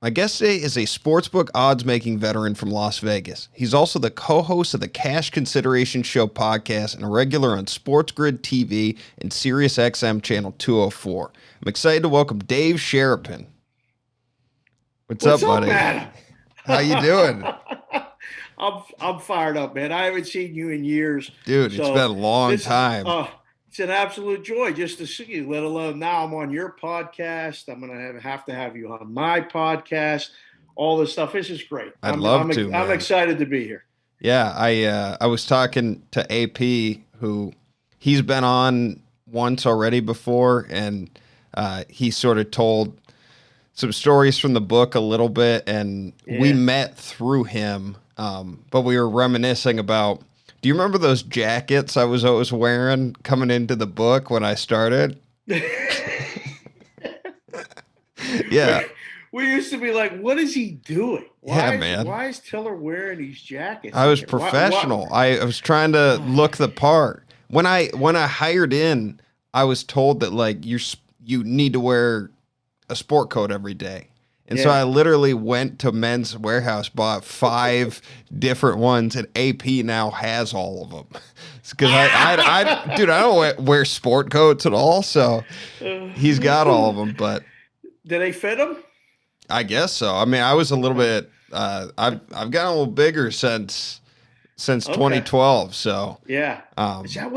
My guest today is a Sportsbook Oddsmaking Veteran from Las Vegas. He's also the co-host of the Cash Consideration Show podcast and a regular on SportsGrid TV and SiriusXM Channel 204. I'm excited to welcome Dave Sharapan. What's up, buddy? Man? How you doing? I'm fired up, man. I haven't seen you in years. Dude, it's been a long time. It's an absolute joy just to see you, let alone now I'm on your podcast. I'm going to have to have you on my podcast, all this stuff. This is great. I'd love to, man. I'm excited to be here. Yeah, I was talking to AP, who he's been on once already before, and he sort of told some stories from the book a little bit, and we met through him, but we were reminiscing about, do you remember those jackets I was always wearing coming into the book when I started? Yeah. We used to be like, what is he doing? Man. Why is Tiller wearing these jackets? I was professional. I was trying to look the part. When I hired in, I was told that like you need to wear a sport coat every day. And so I literally went to Men's Warehouse, bought 5 different ones, and AP now has all of them. Because I don't wear sport coats at all, so he's got all of them. But do they fit him? I guess so. I mean, I was a little bit. I've gotten a little bigger since 2012. So yeah. Is that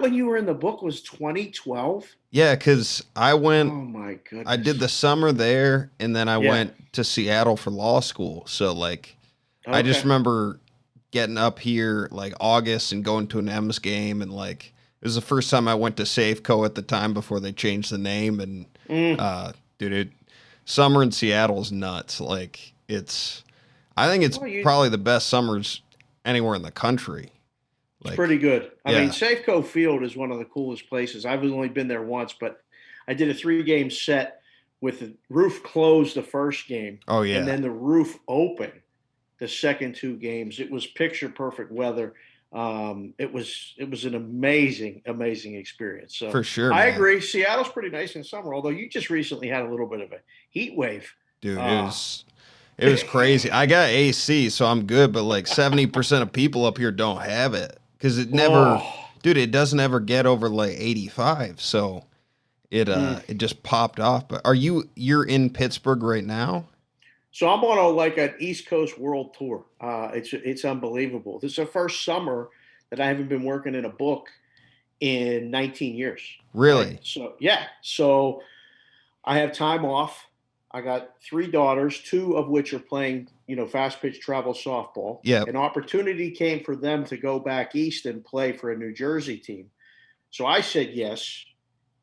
when you were in the book? Was 2012? Yeah, because I went. Oh my goodness! I did the summer there, and then I went to Seattle for law school. So like, I just remember getting up here like August and going to an M's game, and like it was the first time I went to Safeco at the time before they changed the name. And summer in Seattle is nuts. Like I think it's probably the best summers anywhere in the country. It's pretty good. I mean, Safeco Field is one of the coolest places. I've only been there once, but I did a 3-game set with the roof closed the first game. Oh, yeah. And then the roof open the second 2 games. It was picture perfect weather. It was an amazing experience. So for sure, I agree. Seattle's pretty nice in summer, although you just recently had a little bit of a heat wave. Dude, it was crazy. I got AC, so I'm good, but like 70% of people up here don't have it. Because it it doesn't ever get over like 85. So it just popped off. But you're in Pittsburgh right now? So I'm on an East Coast world tour. It's unbelievable. This is the first summer that I haven't been working in a book in 19 years. Really? Right? So yeah. So I have time off. I got 3 daughters, 2 of which are playing, fast pitch travel softball. Yeah. An opportunity came for them to go back east and play for a New Jersey team. So I said yes,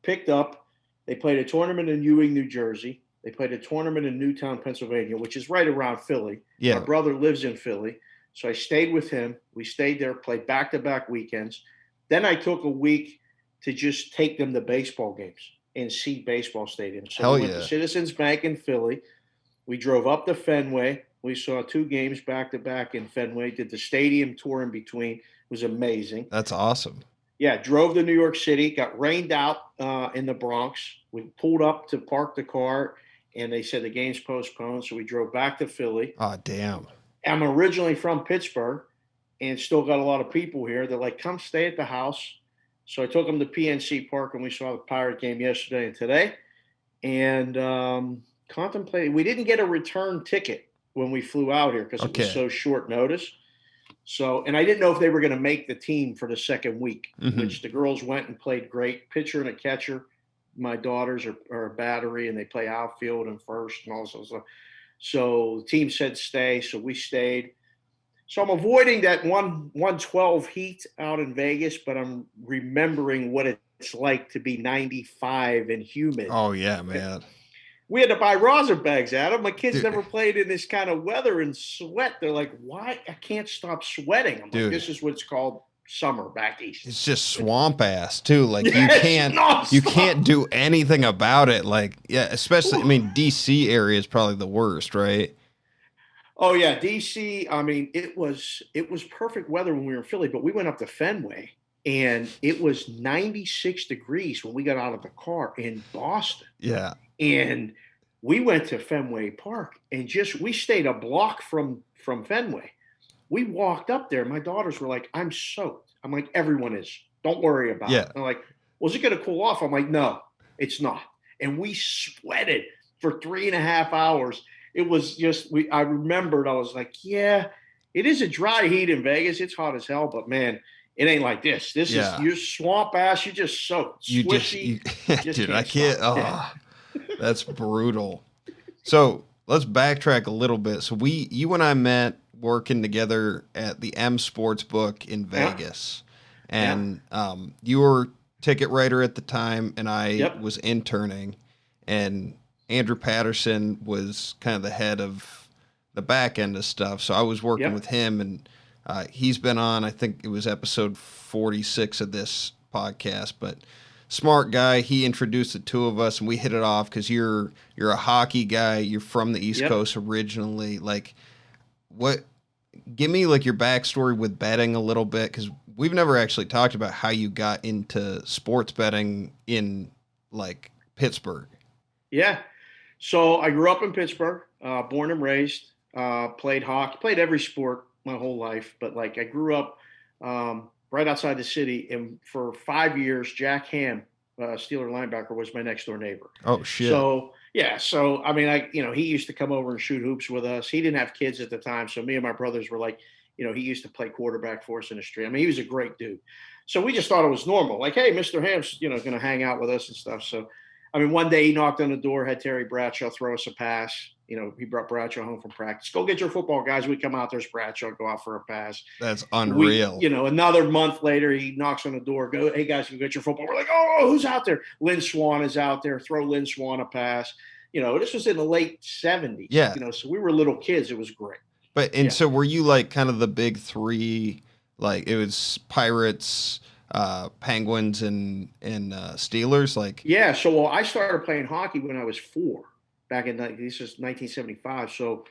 picked up. They played a tournament in Ewing, New Jersey. They played a tournament in Newtown, Pennsylvania, which is right around Philly. Yeah. My brother lives in Philly. So I stayed with him. We stayed there, played back-to-back weekends. Then I took a week to just take them to baseball games and see baseball stadiums. So we went to Citizens Bank in Philly. We drove up to Fenway. We saw 2 games back-to-back in Fenway, did the stadium tour in between. It was amazing. That's awesome. Yeah, drove to New York City, got rained out in the Bronx. We pulled up to park the car, and they said the game's postponed, so we drove back to Philly. Oh, damn. I'm originally from Pittsburgh and still got a lot of people here. They're like, come stay at the house. So I took them to PNC Park, and we saw the Pirate game yesterday and today. And contemplated. We didn't get a return ticket when we flew out here because it was so short notice. So, and I didn't know if they were going to make the team for the second week, which the girls went and played great. Pitcher and a catcher. My daughters are a battery, and they play outfield and first and all this stuff. So the team said stay, so we stayed. So I'm avoiding that 112 heat out in Vegas, but I'm remembering what it's like to be 95 and humid. Oh, yeah, man. We had to buy rosin bags, Adam. My kids never played in this kind of weather and sweat. They're like, why? I can't stop sweating. I'm like, this is what it's called summer back east. It's just swamp ass too. Like you can't do anything about it. Like, especially, I mean, DC area is probably the worst, right? Oh yeah. DC. I mean, it was perfect weather when we were in Philly, but we went up to Fenway and it was 96 degrees when we got out of the car in Boston. Yeah. And we went to Fenway Park and we stayed a block from Fenway. We walked up there. My daughters were like, I'm soaked. I'm like, everyone is. Don't worry about it. They're like, well, is it going to cool off? I'm like, no, it's not. And we sweated for 3.5 hours. It was just, I remembered, I was like, yeah, it is a dry heat in Vegas. It's hot as hell, but man, it ain't like this. This is your swamp ass. You just soaked. Squishy. Dude, I can't. Oh, that's brutal. So let's backtrack a little bit. So you and I met working together at the M Sportsbook in Vegas. And you were ticket writer at the time, and I was interning. And Andrew Patterson was kind of the head of the back end of stuff. So I was working with him, and he's been on, I think it was episode 46 of this podcast, but smart guy. He introduced the two of us, and we hit it off because you're a hockey guy. You're from the East Coast originally. Like, give me like your backstory with betting a little bit, because we've never actually talked about how you got into sports betting in like Pittsburgh. Yeah. So I grew up in Pittsburgh, born and raised, played hockey, played every sport my whole life. But like I grew up right outside the city, and for 5 years, Jack Ham, Steeler linebacker, was my next door neighbor. Oh shit. So yeah, so I mean, he used to come over and shoot hoops with us. He didn't have kids at the time, so me and my brothers were like, he used to play quarterback for us in the street. I mean, he was a great dude. So we just thought it was normal. Like, hey, Mr. Ham's, going to hang out with us and stuff. So, I mean, one day he knocked on the door, had Tirey Bradshaw throw us a pass. He brought Bradshaw home from practice. Go get your football, guys. We come out, there's Bradshaw, go out for a pass. That's unreal. Another month later, he knocks on the door, go, hey, guys, go get your football. We're like, oh, who's out there? Lynn Swan is out there. Throw Lynn Swan a pass. This was in the late 70s. Yeah. So we were little kids. It was great. But so were you like kind of the big three? Like it was Pirates, Penguins, and Steelers. Like So I started playing hockey when I was 4. Back in this is 1975. So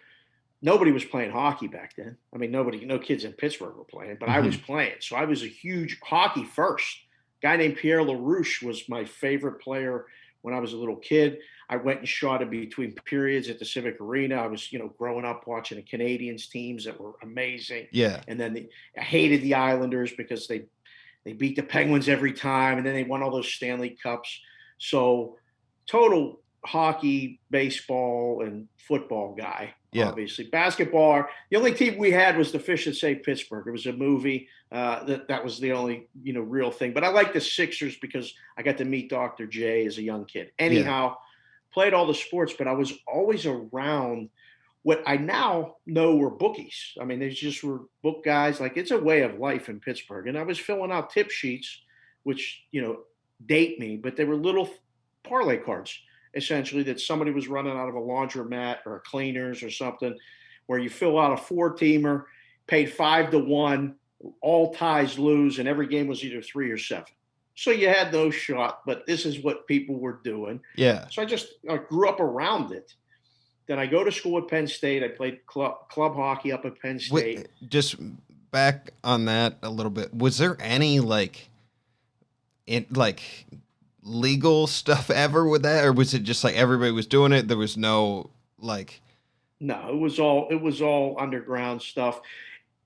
nobody was playing hockey back then. I mean, no kids in Pittsburgh were playing, but I was playing. So I was a huge hockey first. Guy named Pierre LaRouche was my favorite player when I was a little kid. I went and shot in between periods at the Civic Arena. I was, growing up watching the Canadiens teams that were amazing. Yeah. And then I hated the Islanders because they beat the Penguins every time, and then they won all those Stanley Cups. So total hockey, baseball, and football guy. Yeah. Obviously, basketball. The only team we had was the Fish that Saved Pittsburgh. It was a movie. That was the only real thing. But I like the Sixers because I got to meet Dr. J as a young kid. Anyhow, played all the sports, but I was always around what I now know were bookies. I mean, they just were book guys. Like, it's a way of life in Pittsburgh. And I was filling out tip sheets, which date me, but they were little parlay cards, essentially, that somebody was running out of a laundromat or a cleaners or something, where you fill out a 4-teamer, paid 5-1, all ties lose, and every game was either 3 or 7. So you had no shot, but this is what people were doing. Yeah. So I grew up around it. Then I go to school at Penn State. I played club hockey up at Penn State. Just back on that a little bit. Was there any legal stuff ever with that, or was it just like everybody was doing it? There was no No, it was all underground stuff.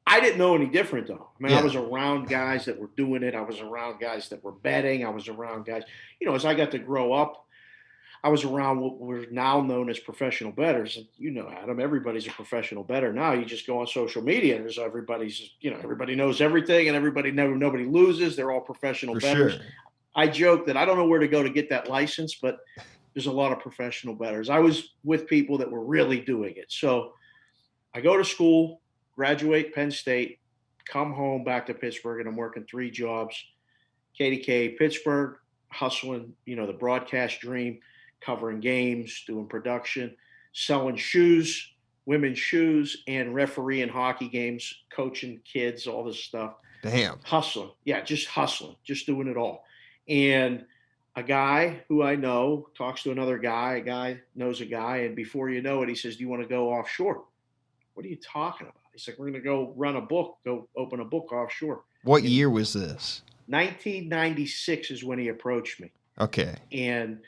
I didn't know any different though. I mean, I was around guys that were doing it. I was around guys that were betting. I was around guys, as I got to grow up, I was around what were now known as professional bettors. And Adam, everybody's a professional bettor now. You just go on social media, and there's everybody knows everything, and nobody loses. They're all professional bettors. Sure. I joke that I don't know where to go to get that license, but there's a lot of professional bettors. I was with people that were really doing it. So I go to school, graduate Penn State, come home back to Pittsburgh, and I'm working 3 jobs. KDK, Pittsburgh, hustling, the broadcast dream, covering games, doing production, selling shoes, women's shoes, and refereeing hockey games, coaching kids, all this stuff. Damn. Hustling. Yeah, just hustling, just doing it all. And a guy who I know talks to another guy, a guy knows a guy, and before you know it, he says, do you want to go offshore? What are you talking about? He's like, we're going to go run a book, go open a book offshore. What year was this? 1996 is when he approached me. Okay. And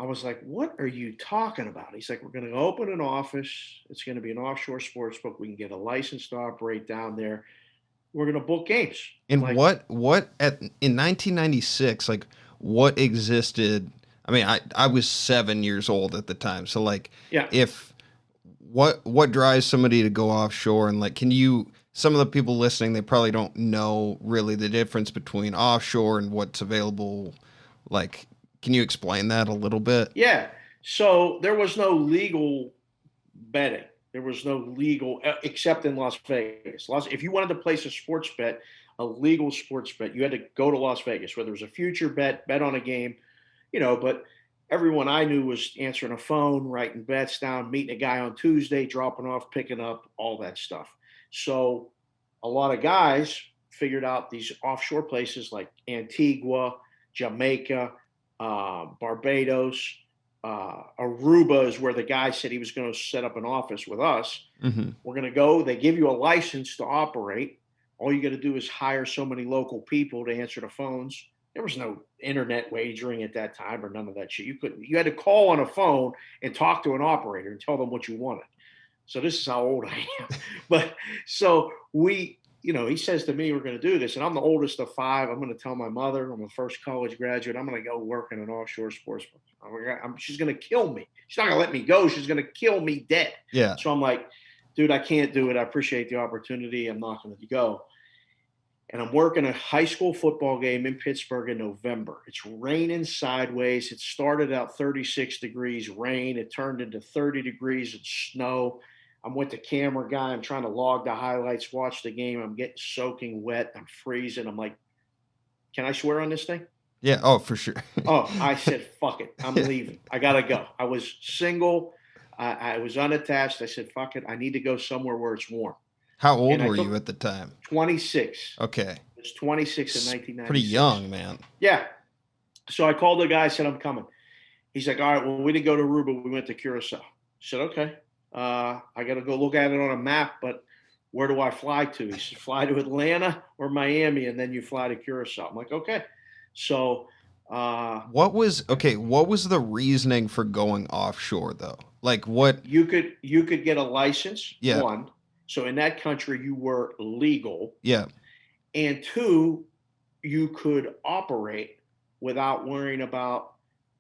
I was like, what are you talking about? He's like, we're going to open an office. It's going to be an offshore sports book. We can get a license to operate down there. We're going to book games. I'm And like, in 1996, like what existed? I mean, I was 7 years old at the time. So like, yeah. if what drives somebody to go offshore, and like, some of the people listening, they probably don't know really the difference between offshore and what's available. Like, can you explain that a little bit? Yeah. So there was no legal betting. There was no legal, except in Las Vegas. If you wanted to place a sports bet, a legal sports bet, you had to go to Las Vegas, whether it was a future bet on a game, but everyone I knew was answering a phone, writing bets down, meeting a guy on Tuesday, dropping off, picking up, all that stuff. So a lot of guys figured out these offshore places like Antigua, Jamaica, Barbados, Aruba is where the guy said he was going to set up an office with us. Mm-hmm. We're going to go. They give you a license to operate. All you got to do is hire so many local people to answer the phones. There was no internet wagering at that time or none of that shit. You had to call on a phone and talk to an operator and tell them what you wanted. So this is how old I am. But so he says to me, we're going to do this. And I'm the oldest of five. I'm going to tell my mother, I'm the first college graduate. I'm going to go work in an offshore sports book. She's going to kill me. She's not going to let me go. She's going to kill me dead. Yeah. So I'm like, dude, I can't do it. I appreciate the opportunity. I'm not going to go. And I'm working a high school football game in Pittsburgh in November. It's raining sideways. It started out 36 degrees rain. It turned into 30 degrees and snow. I'm with the camera guy. I'm trying to log the highlights, watch the game. I'm getting soaking wet. I'm freezing. I'm like, can I swear on this thing? Yeah. Oh, for sure. I said, fuck it. I'm leaving. I got to go. I was single. I was unattached. I said, fuck it. I need to go somewhere where it's warm. How old were you at the time? 26. Okay. I was 26 in 1996. Pretty young, man. Yeah. So I called the guy, said, I'm coming. He's like, all right, well, we didn't go to Aruba. We went to Curacao. I said, okay. I got to go look at it on a map, but where do I fly to? He said, fly to Atlanta or Miami, and then you fly to Curacao. I'm like, okay. So what was the reasoning for going offshore though? Like what you could get a license, yeah. One. So in that country you were legal. Yeah. And two, you could operate without worrying about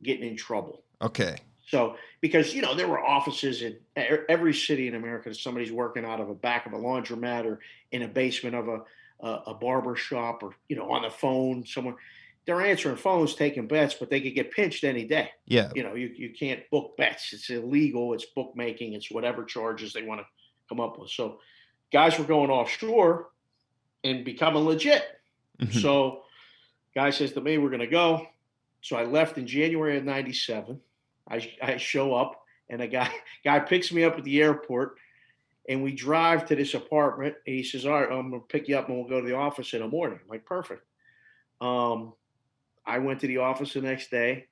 getting in trouble. Okay. So, because, there were offices in every city in America. Somebody's working out of the back of a laundromat or in a basement of a barber shop or, on the phone somewhere. They're answering phones, taking bets, but they could get pinched any day. Yeah. You can't book bets. It's illegal. It's bookmaking. It's whatever charges they want to come up with. So guys were going offshore and becoming legit. Mm-hmm. So guy says to me, we're going to go. So I left in January of 97. I show up and a guy picks me up at the airport and we drive to this apartment and he says, all right, I'm going to pick you up and we'll go to the office in the morning. I'm like, perfect. I went to the office the next day.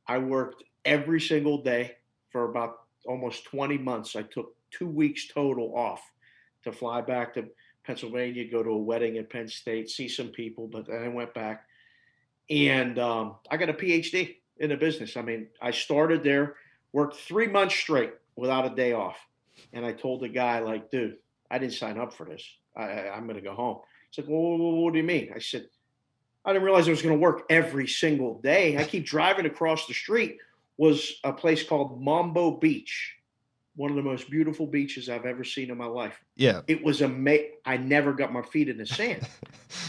I worked every single day for about almost 20 months. I took 2 weeks total off to fly back to Pennsylvania, go to a wedding at Penn State, see some people, but then I went back and I got a PhD in the business. I mean, I started there, worked 3 months straight without a day off. And I told the guy, like, dude, I didn't sign up for this. I'm going to go home. He's like, well, what do you mean? I said, I didn't realize I was going to work every single day. I keep driving across the street was a place called Mambo Beach. One of the most beautiful beaches I've ever seen in my life. Yeah. It was amazing. I never got my feet in the sand.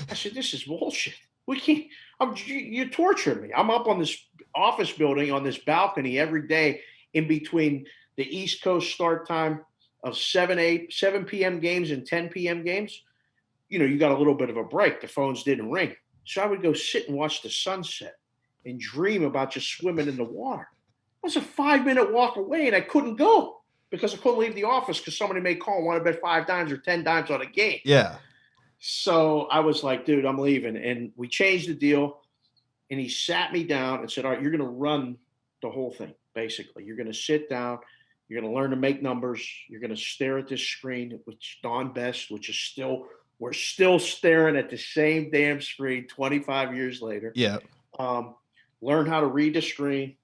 I said, this is bullshit. We can't, you tortured me. I'm up on this office building on this balcony every day in between the East Coast start time of 7 p.m. games and 10 p.m. games. You got a little bit of a break. The phones didn't ring. So I would go sit and watch the sunset and dream about just swimming in the water. It was a 5-minute walk away and I couldn't go because I couldn't leave the office because somebody may call and want to bet 5 times or 10 times on a game. Yeah. So I was like, dude, I'm leaving. And we changed the deal. And he sat me down and said, all right, you're going to run the whole thing, basically. You're going to sit down. You're going to learn to make numbers. You're going to stare at this screen, which Don Best, which is still, we're still staring at the same damn screen 25 years later. Yeah. Learn how to read the screen.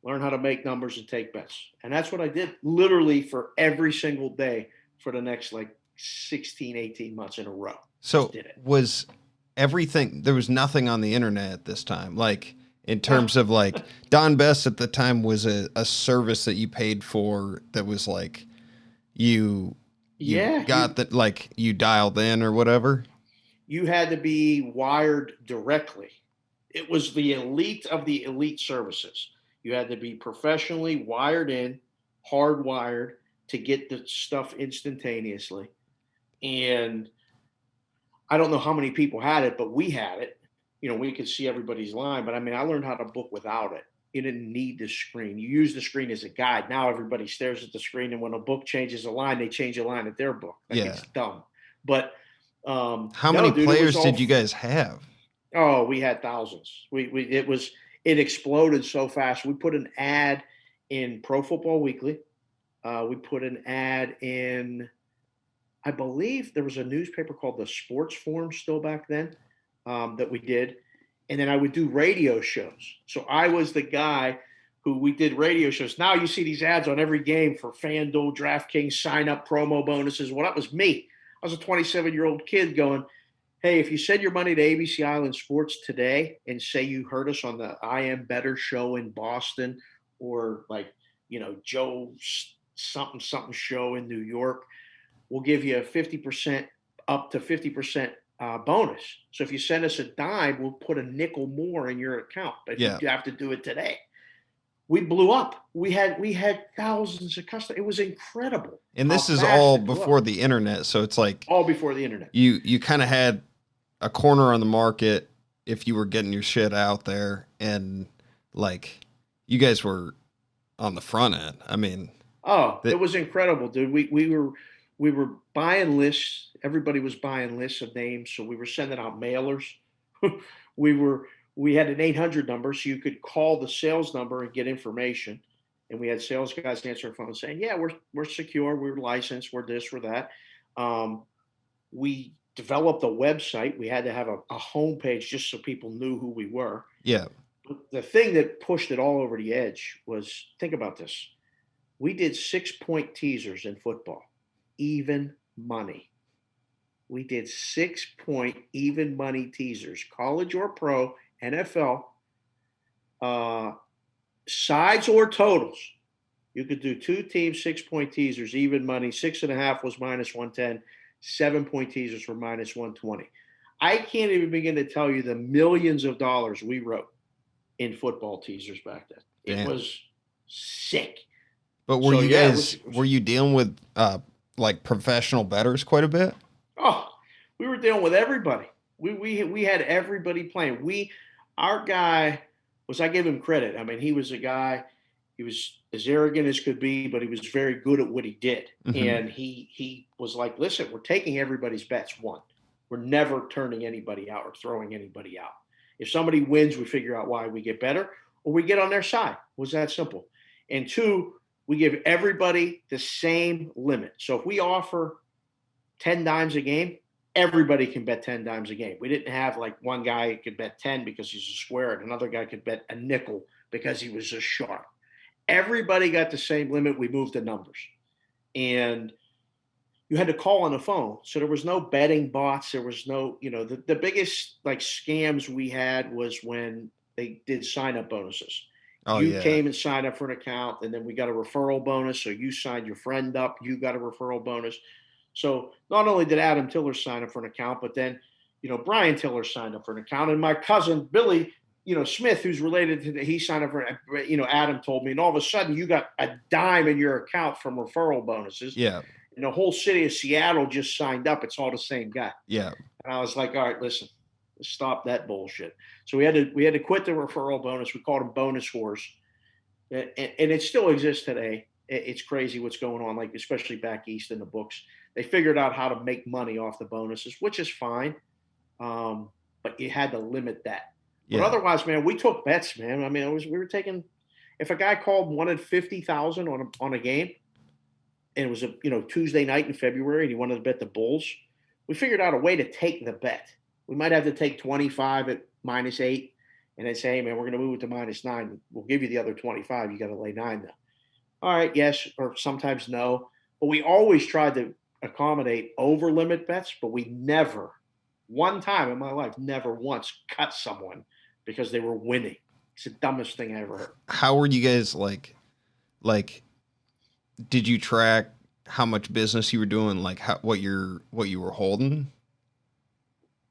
learn how to make numbers and take bets. And that's what I did literally for every single day for the next like 16, 18 months in a row. So was everything, there was nothing on the internet at this time, like in terms of like Don Best at the time was a service that you paid for that was like you got that, like you dialed in or whatever. You had to be wired directly. It was the elite of the elite services. You had to be professionally wired in, hardwired to get the stuff instantaneously. And I don't know how many people had it, but we had it. You know, we could see everybody's line. But I mean, I learned how to book without it. You didn't need the screen. You use the screen as a guide. Now everybody stares at the screen, and when a book changes a line, they change a line at their book. Like, it's dumb. But how many players did you guys have? Oh, we had thousands. It exploded so fast. We put an ad in Pro Football Weekly. We put an ad in, I believe there was a newspaper called the Sports Forum still back then, that we did. And then I would do radio shows. So I was the guy who we did radio shows. Now you see these ads on every game for FanDuel, DraftKings, sign up, promo bonuses. Well, that was me. I was a 27-year-old kid going, hey, if you send your money to ABC Island Sports today and say you heard us on the I Am Better show in Boston, or like, you know, Joe something show in New York, we'll give you a 50% up to 50% bonus. So if you send us a dime, we'll put a nickel more in your account. But you have to do it today. We blew up. We had thousands of customers. It was incredible. And this is all before the internet. So it's like all before the internet. You kind of had a corner on the market if you were getting your shit out there, and like you guys were on the front end. I mean, it was incredible, dude. We were buying lists. Everybody was buying lists of names, so we were sending out mailers. We had an 800 number, so you could call the sales number and get information. And we had sales guys answer the phone saying, "Yeah, we're secure, we're licensed, we're this, we're that." We developed a website. We had to have a homepage just so people knew who we were. Yeah. The thing that pushed it all over the edge was, think about this. We did 6-point teasers in football, even money. We did 6-point even money teasers, college or pro, NFL, sides or totals. You could do 2 teams, 6-point teasers, even money. 6.5 was -110. 7-point teasers were -120. I can't even begin to tell you the millions of dollars we wrote in football teasers back then. It was sick. But were were you dealing with like professional bettors quite a bit? Oh, we were dealing with everybody. We had everybody playing. Our guy was, I give him credit. I mean, he was a guy, he was as arrogant as could be, but he was very good at what he did. Mm-hmm. And he was like, listen, we're taking everybody's bets. One, we're never turning anybody out or throwing anybody out. If somebody wins, we figure out why, we get better, or we get on their side. It was that simple. And 2, we give everybody the same limit. So if we offer 10 dimes a game, everybody can bet 10 dimes a game. We didn't have like one guy could bet 10 because he's a square, and another guy could bet a nickel because he was a sharp. Everybody got the same limit. We moved the numbers. And you had to call on the phone. So there was no betting bots. There was no, the biggest like scams we had was when they did sign-up bonuses. You came and signed up for an account, and then we got a referral bonus. So you signed your friend up, you got a referral bonus. So not only did Adam Tiller sign up for an account, but then, Brian Tiller signed up for an account, and my cousin Billy, Smith, who's related to he signed up for, Adam told me, and all of a sudden you got a dime in your account from referral bonuses. Yeah. And the whole city of Seattle just signed up. It's all the same guy. Yeah. And I was like, all right, listen, let's stop that bullshit. So we had to quit the referral bonus. We called them bonus whores. And it still exists today. It's crazy what's going on, like especially back east in the books. They figured out how to make money off the bonuses, which is fine. But you had to limit that. But otherwise, man, we took bets, man. I mean, we were taking, if a guy called wanted 50,000 on a game, and it was a Tuesday night in February, and he wanted to bet the Bulls, we figured out a way to take the bet. We might have to take 25 at -8, and they'd say, hey, man, we're going to move it to -9. We'll give you the other 25. You got to lay 9 though. All right, yes, or sometimes no. But we always tried to accommodate over limit bets, but we never, one time in my life, never once cut someone because they were winning. It's the dumbest thing I ever heard. How were you guys like, did you track how much business you were doing, like what you were holding?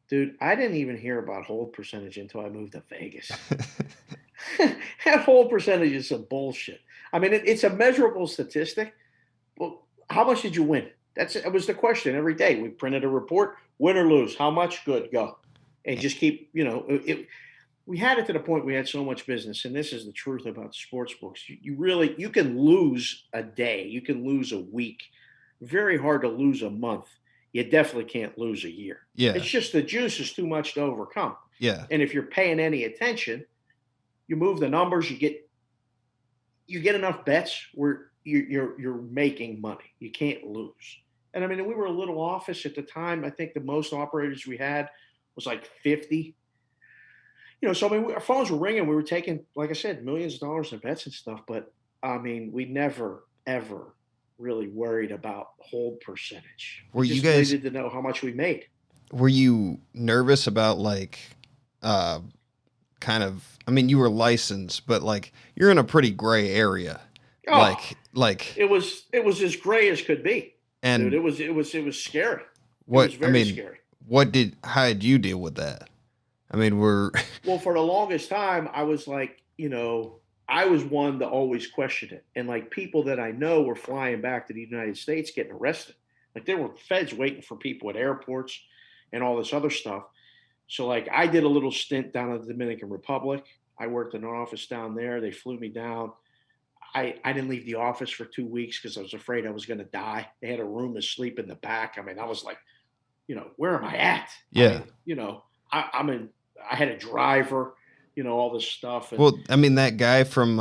Dude, I didn't even hear about hold percentage until I moved to Vegas. That hold percentage is some bullshit. I mean, it's a measurable statistic. Well, how much did you win? It was the question every day. We printed a report, win or lose. How much? Good, go. And just keep, we had it to the point we had so much business, and this is the truth about sports books. You can lose a day, you can lose a week. Very hard to lose a month. You definitely can't lose a year. Yeah. It's just the juice is too much to overcome. Yeah. And if you're paying any attention, you move the numbers, you get enough bets where you're making money. You can't lose. And I mean, we were a little office at the time. I think the most operators we had was like 50. So I mean, our phones were ringing. We were taking, like I said, millions of dollars in bets and stuff. But I mean, we never ever really worried about hold percentage. Were We you just guys needed to know how much we made. were you nervous about like kind of, I mean, you were licensed, but like you're in a pretty gray area. Oh, Like it was as gray as could be, and dude. It was scary. what It was very scary. How did you deal with that? I mean, Well, for the longest time, I was like, I was one to always question it. And like people that I know were flying back to the United States getting arrested. Like there were feds waiting for people at airports and all this other stuff. So like I did a little stint down in the Dominican Republic. I worked in an office down there. They flew me down. I didn't leave the office for 2 weeks because I was afraid I was going to die. They had a room to sleep in the back. I mean, I was like, where am I at? yeah. I mean, I had a driver, all this stuff. And, Well, I mean, that guy from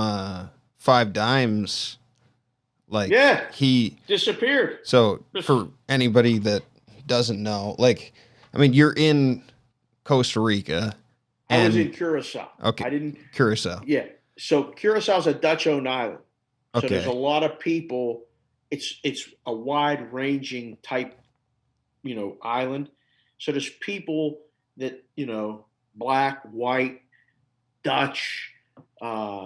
Five Dimes, like yeah, he disappeared. So for anybody that doesn't know, like, I mean, you're in Costa Rica. I was in Curacao. Okay. I didn't. Curacao. Yeah. So Curacao is a Dutch-owned island. So there's a Okay. lot of people. It's a wide-ranging type, island. So there's people that black, white, Dutch,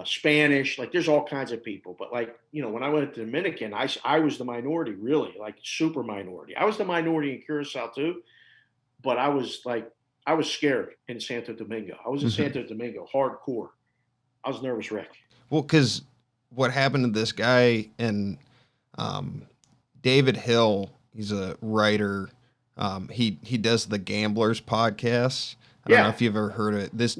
Spanish. Like there's all kinds of people. But like when I went to Dominican, I was the minority, really, like super minority. I was the minority in Curacao too, but I was scared in Santo Domingo. I was in Santo Domingo, hardcore. I was nervous wreck. Well, because what happened to this guy and David Hill, he's a writer. He does the Gamblers podcast. I don't know if you've ever heard of it. This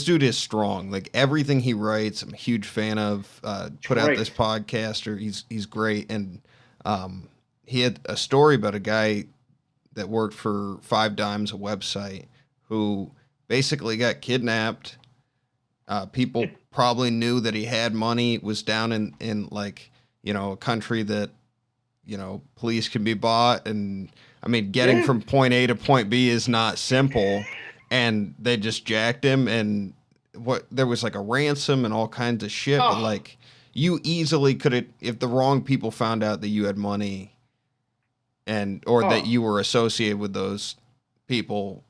dude is strong. Like everything he writes, I'm a huge fan of. Put out this podcaster. He's great. And he had a story about a guy that worked for Five Dimes, a website, who basically got kidnapped. People probably knew that he had money, was down in like, a country that, police can be bought. And I mean, getting from point A to point B is not simple. And they just jacked him, and there was like a ransom and all kinds of shit. But like, you easily could have, if the wrong people found out that you had money or that you were associated with those people,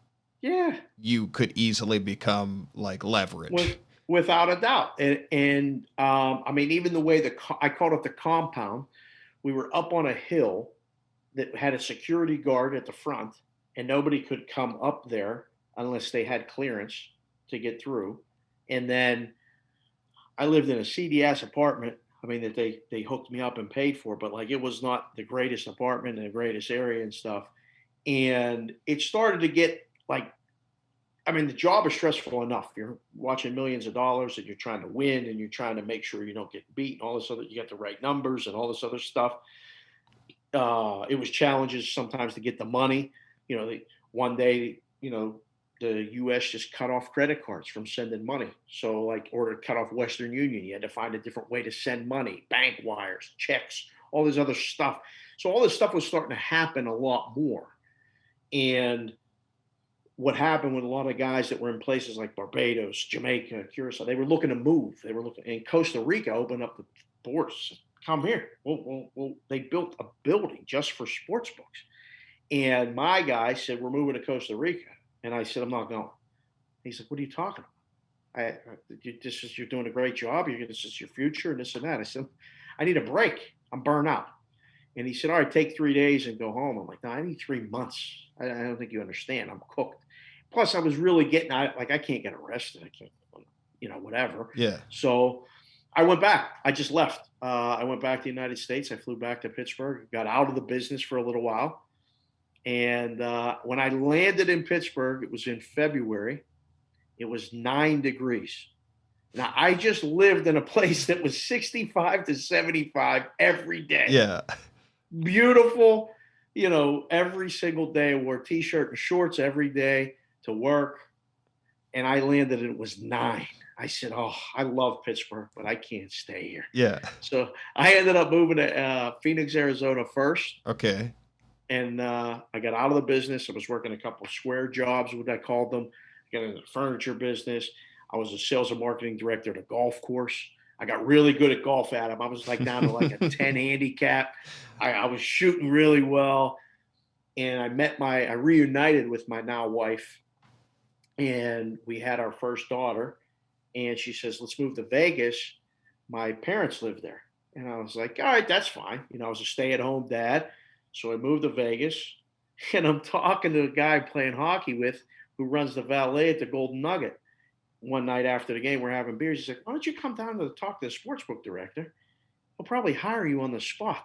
you could easily become like leverage. Without a doubt. And I mean, even the way I called it the compound, we were up on a hill that had a security guard at the front, and nobody could come up there unless they had clearance to get through. And then I lived in a CDS apartment. I mean, that they hooked me up and paid for, but like it was not the greatest apartment in the greatest area and stuff. And it started to get like, I mean, the job is stressful enough. You're watching millions of dollars and you're trying to win and you're trying to make sure you don't get beat and all this other, you got the right numbers and all this other stuff. It was challenges sometimes to get the money. One day, the U.S. just cut off credit cards from sending money. So or to cut off Western Union, you had to find a different way to send money, bank wires, checks, all this other stuff. So all this stuff was starting to happen a lot more. And what happened with a lot of guys that were in places like Barbados, Jamaica, Curacao, they were looking to move. They were looking, and Costa Rica opened up the doors. Come here. Well, they built a building just for sports books. And my guy said, we're moving to Costa Rica. And I said, I'm not going. He's like, what are you talking about? You're doing a great job. This is your future and this and that. I said, I need a break. I'm burnt out. And he said, all right, take 3 days and go home. I'm like, no, I need 3 months. I don't think you understand. I'm cooked. Plus, I was really I can't get arrested. I can't, whatever. Yeah. So I went back. I just left. I went back to the United States. I flew back to Pittsburgh, got out of the business for a little while. And when I landed in Pittsburgh, it was in February. It was 9 degrees. Now, I just lived in a place that was 65 to 75 every day. Yeah. Beautiful, every single day. I wore a T-shirt and shorts every day to work. And I landed and it was 9. I said, oh, I love Pittsburgh, but I can't stay here. Yeah. So I ended up moving to Phoenix, Arizona first. Okay. And I got out of the business. I was working a couple of square jobs, what I called them. I got into the furniture business. I was a sales and marketing director at a golf course. I got really good at golf, Adam. I was like down to like a 10 handicap. I was shooting really well. And I reunited with my now wife. And we had our first daughter. And she says, let's move to Vegas. My parents live there. And I was like, all right, that's fine. I was a stay-at-home dad. So I moved to Vegas. And I'm talking to a guy I'm playing hockey with who runs the valet at the Golden Nugget. One night after the game, we're having beers. He's like, why don't you come down to talk to the sportsbook director? He'll probably hire you on the spot.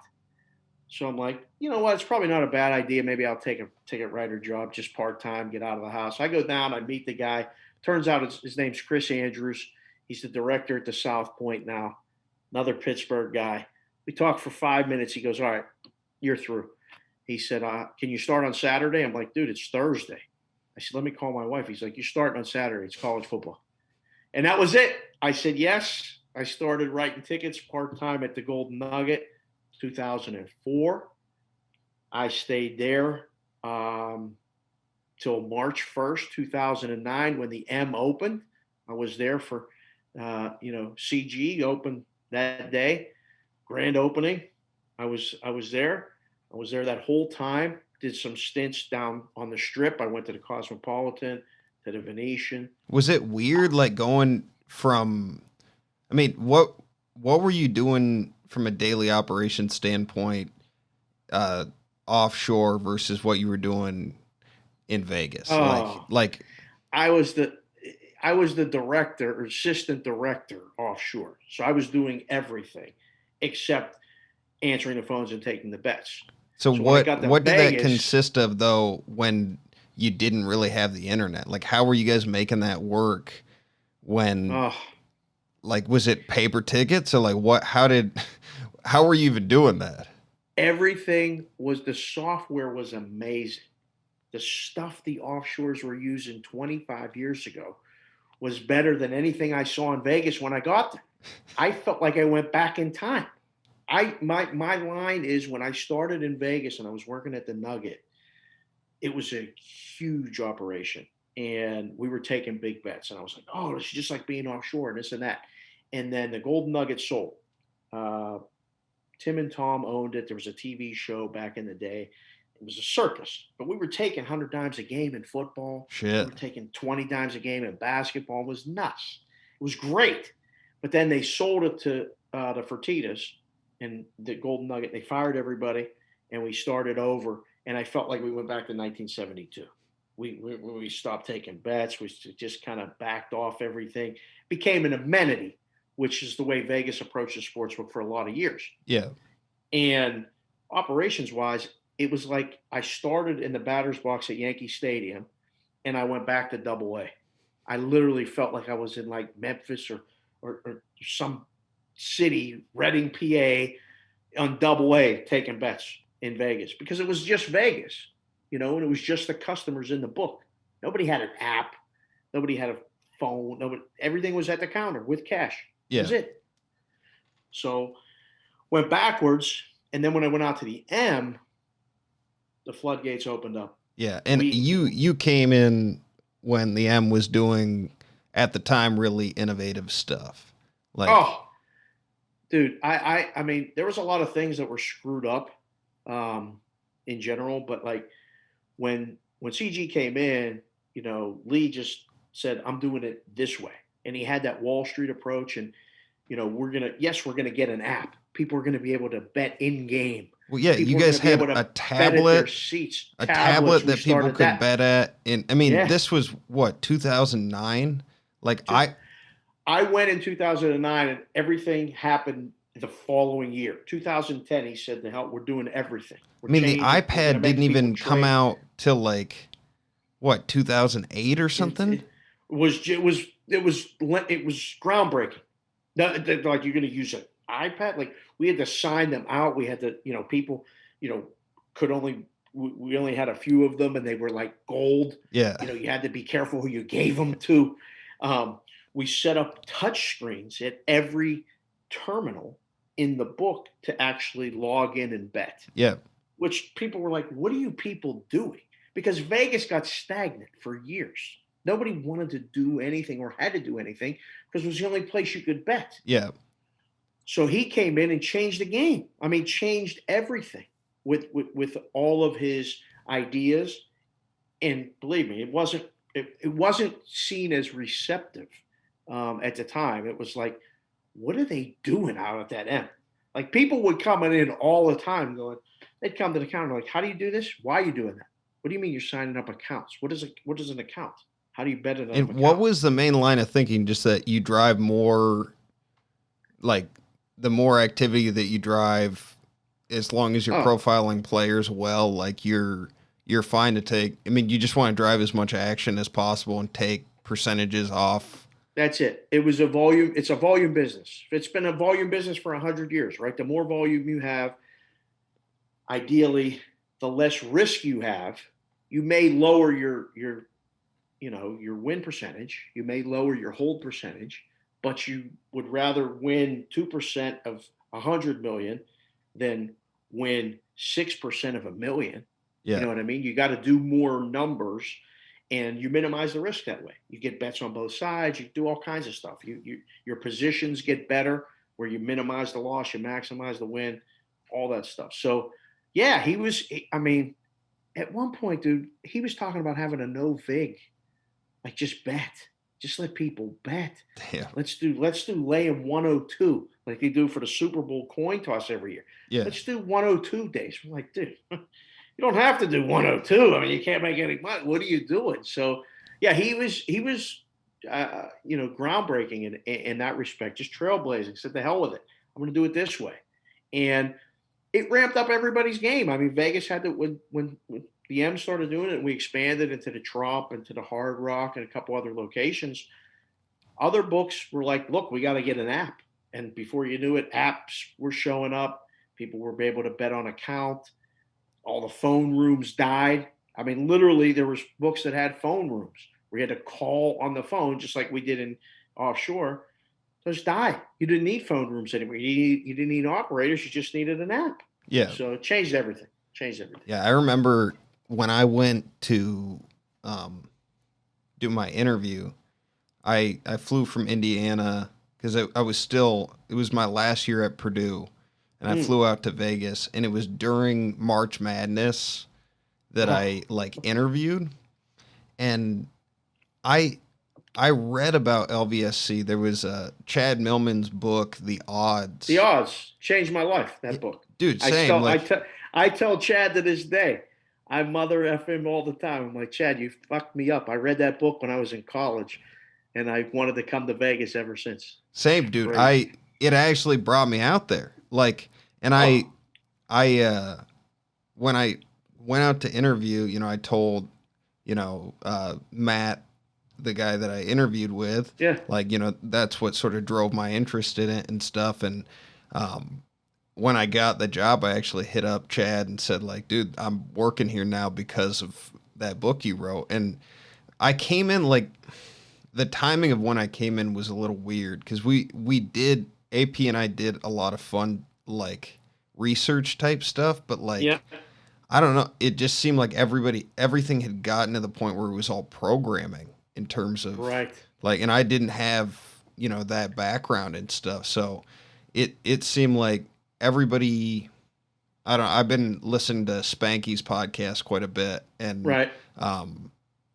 So I'm like, you know what? It's probably not a bad idea. Maybe I'll take a ticket writer job, just part-time, get out of the house. I go down, I meet the guy. Turns out his name's Chris Andrews. He's the director at the South Point now, another Pittsburgh guy. We talked for 5 minutes. He goes, all right, you're through. He said, can you start on Saturday? I'm like, dude, it's Thursday. I said, let me call my wife. He's like, you're starting on Saturday. It's college football. And that was it. I said, yes. I started writing tickets part-time at the Golden Nugget, 2004. I stayed there till March 1st, 2009, when the M opened. I was there for, CG opened that day, grand opening. I was there. I was there that whole time. Did some stints down on the Strip. I went to the Cosmopolitan, to the Venetian. Was it weird, like going from? I mean, what were you doing from a daily operation standpoint, offshore versus what you were doing in Vegas? Like I was the director or assistant director offshore. So I was doing everything except answering the phones and taking the bets. So what did that consist of, though, when you didn't really have the internet? Like, how were you guys making that work when, was it paper tickets or how were you even doing that? The software was amazing. The stuff the offshores were using 25 years ago was better than anything I saw in Vegas when I got there. I felt like I went back in time. My line is, when I started in Vegas and I was working at the Nugget, it was a huge operation and we were taking big bets. And I was like, oh, it's just like being offshore and this and that. And then the Golden Nugget sold. Tim and Tom owned it. There was a TV show back in the day. It was a circus, but we were taking 100 dimes a game in football. Shit. We were taking 20 dimes a game in basketball. It was nuts. It was great. But then they sold it to the Fertittas and the Golden Nugget. They fired everybody and we started over. And I felt like we went back to 1972. We stopped taking bets. We just kind of backed off everything. Became an amenity, which is the way Vegas approached the sportsbook for a lot of years. Yeah. And operations-wise, it was like I started in the batter's box at Yankee Stadium, and I went back to Double-A. I literally felt like I was in like Memphis or some city, Reading, PA, on Double-A taking bets in Vegas, because it was just Vegas, and it was just the customers in the book. Nobody had an app. Nobody had a phone. Everything was at the counter with cash. Yeah. That was it. So went backwards. And then when I went out to the M, the floodgates opened up. Yeah. And you came in when the M was doing at the time really innovative stuff. Like, Oh, dude, I mean, there was a lot of things that were screwed up in general, but like when CG came in, Lee just said, "I'm doing it this way," and he had that Wall Street approach, and we're gonna get an app. People are gonna be able to bet in game. well, yeah, you People are guys gonna be had able a to bet at their tablet, seats. a Tablets. tablet We that people started could that. bet at. And I mean, Yeah. this was what, 2009? Like I went in 2009, and everything happened the following year. 2010, he said, "The hell, we're doing everything. We're I mean, the changing. We're gonna iPad didn't make people even come trade." out till like what, 2008 or It, something? it was groundbreaking. Like you're going to use an iPad. Like we had to sign them out. We had to, people, could only we only had a few of them, and they were like gold. Yeah. You had to be careful who you gave them to. We set up touch screens at every terminal in the book to actually log in and bet. Yeah. Which people were like, "What are you people doing?" Because Vegas got stagnant for years. Nobody wanted to do anything or had to do anything because it was the only place you could bet. Yeah. So he came in and changed the game. I mean, changed everything with all of his ideas. And believe me, it wasn't seen as receptive at the time. It was like, what are they doing out at that end? Like people would come in all the time going, they'd come to the counter like, "How do you do this? Why are you doing that? What do you mean you're signing up accounts? What is an account? How do you bet it on an And account?" what was the main line of thinking? Just that you drive more, like the more activity that you drive, as long as you're profiling players well, like you're fine to take. I mean, you just want to drive as much action as possible and take percentages off. That's it. It was a volume. It's a volume business. It's been a volume business for 100 years, right? The more volume you have, ideally, the less risk you have. You may lower your win percentage. You may lower your hold percentage, but you would rather win 2% of 100 million than win 6% of a million. Yeah. You know what I mean? You got to do more numbers, and you minimize the risk that way. You get bets on both sides. You do all kinds of stuff. Your positions get better where you minimize the loss, you maximize the win, all that stuff. So, yeah, I mean, at one point, dude, he was talking about having a no vig, like just bet, just let people bet. Yeah. Let's do laying 102 like they do for the Super Bowl coin toss every year. Yeah. Let's do 102 days. We're like, dude, you don't have to do 102. I mean, you can't make any money. What are you doing? So, yeah, he was groundbreaking in that respect, just trailblazing. Said the hell with it. I'm going to do it this way, and it ramped up everybody's game. I mean, Vegas had to when the M started doing it, we expanded into the Trop and to the Hard Rock and a couple other locations. Other books were like, "Look, we got to get an app." And before you knew it, apps were showing up. People were able to bet on account. All the phone rooms died. I mean, literally, there was books that had phone rooms where you had to call on the phone, just like we did in offshore. Those died. You didn't need phone rooms anymore. You didn't need operators. You just needed an app. Yeah. So it changed everything. Yeah, I remember when I went to do my interview, I flew from Indiana because I was still, it was my last year at Purdue, and I flew out to Vegas, and it was during March Madness that I like interviewed, and I read about LVSC. There was Chad Millman's book, The Odds. The Odds changed my life. That book, dude. Same. I tell Chad to this day, I mother F him all the time. I'm like, "Chad, you fucked me up. I read that book when I was in college, and I wanted to come to Vegas ever since." Same, dude. It actually brought me out there. Like, and I when I went out to interview, I told, Matt, the guy that I interviewed with, like, that's what sort of drove my interest in it and stuff. And when I got the job, I actually hit up Chad and said, like, "Dude, I'm working here now because of that book you wrote." And I came in, like, the timing of when I came in was a little weird because AP and I did a lot of fun, like, research type stuff, but like, I don't know. It just seemed like everything had gotten to the point where it was all programming in terms of Right. like, and I didn't have, that background and stuff. So it seemed like everybody, I don't know, I've been listening to Spanky's podcast quite a bit, and Right.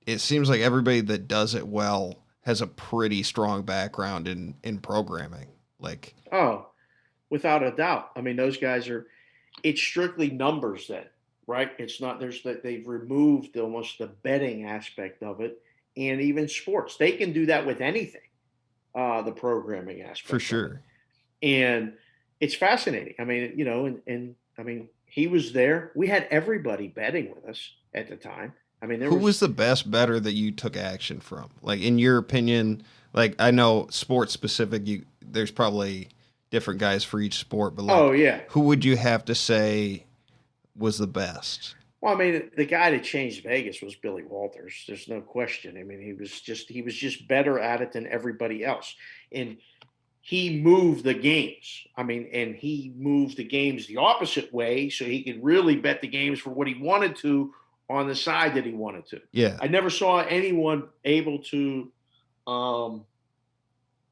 it seems like everybody that does it well has a pretty strong background in programming. Like, Oh, without a doubt. I mean, those guys are. It's strictly numbers then, right? It's not. There's that they've removed almost the betting aspect of it, and even sports. They can do that with anything. The programming for aspect of it, sure. and it's fascinating. I mean, and I mean, he was there. We had everybody betting with us at the time. I mean, there Who was. was the best bettor that you took action from? Like, in your opinion, like, I know sports specific, there's probably different guys for each sport, but like, Oh yeah. who would you have to say was the best? Well, I mean, the guy that changed Vegas was Billy Walters. There's no question. I mean, he was just better at it than everybody else, and he moved the games. I mean, and he moved the games the opposite way, so he could really bet the games for what he wanted to on the side that he wanted to. Yeah, I never saw anyone able to um,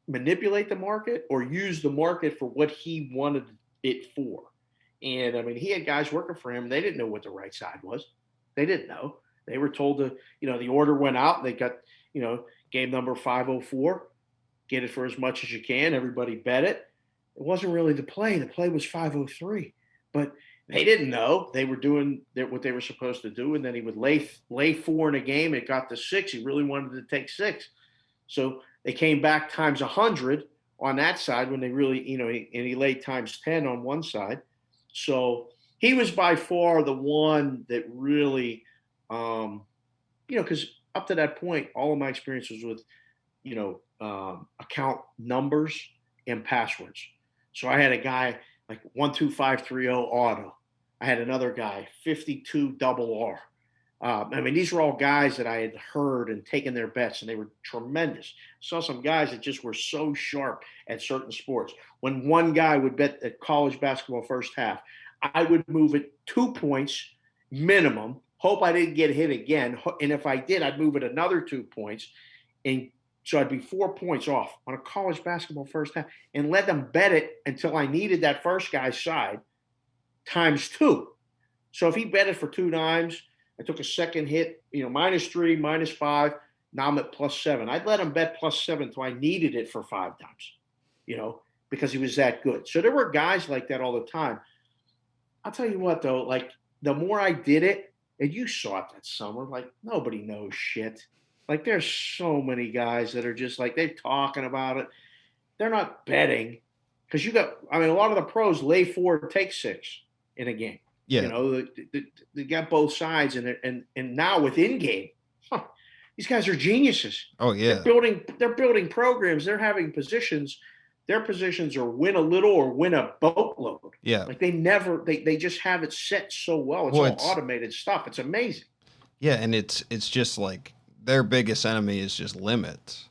manipulate the market or use the market for what he wanted it for. And I mean, he had guys working for him. They didn't know what the right side was. They didn't know. They were told to, the order went out and they got, game number 504, get it for as much as you can. Everybody bet it. It wasn't really the play. The play was 503. But they didn't know they were doing what they were supposed to do. And then he would lay 4 in a game. It got to 6. He really wanted to take 6. So they came back times 100 on that side when they really, and he laid times 10 on one side. So he was by far the one that really, because up to that point, all of my experience was with, account numbers and passwords. So I had a guy like 12530 auto. I had another guy 52 double R. I mean, these were all guys that I had heard and taken their bets, and they were tremendous. Saw some guys that just were so sharp at certain sports. When one guy would bet at college basketball first half, I would move it 2 points minimum, hope I didn't get hit again. And if I did, I'd move it another 2 points. And so I'd be 4 points off on a college basketball first half and let them bet it until I needed that first guy's side times 2. So if he bet it for 2 times, I took a second hit, -3, -5. Now I'm at +7. I'd let him bet +7 until I needed it for 5 times, because he was that good. So there were guys like that all the time. I'll tell you what, though, like the more I did it, and you saw it that summer, like nobody knows shit. Like there's so many guys that are just like they're talking about it. They're not betting because a lot of the pros lay 4, take 6 in a game. yeah, They got both sides, and now with in game, these guys are geniuses. oh yeah, They're building programs. They're having positions. Their positions are win a little or win a boatload. yeah. Like they just have it set so well. It's all automated stuff. It's amazing. Yeah, and it's just like their biggest enemy is just limits.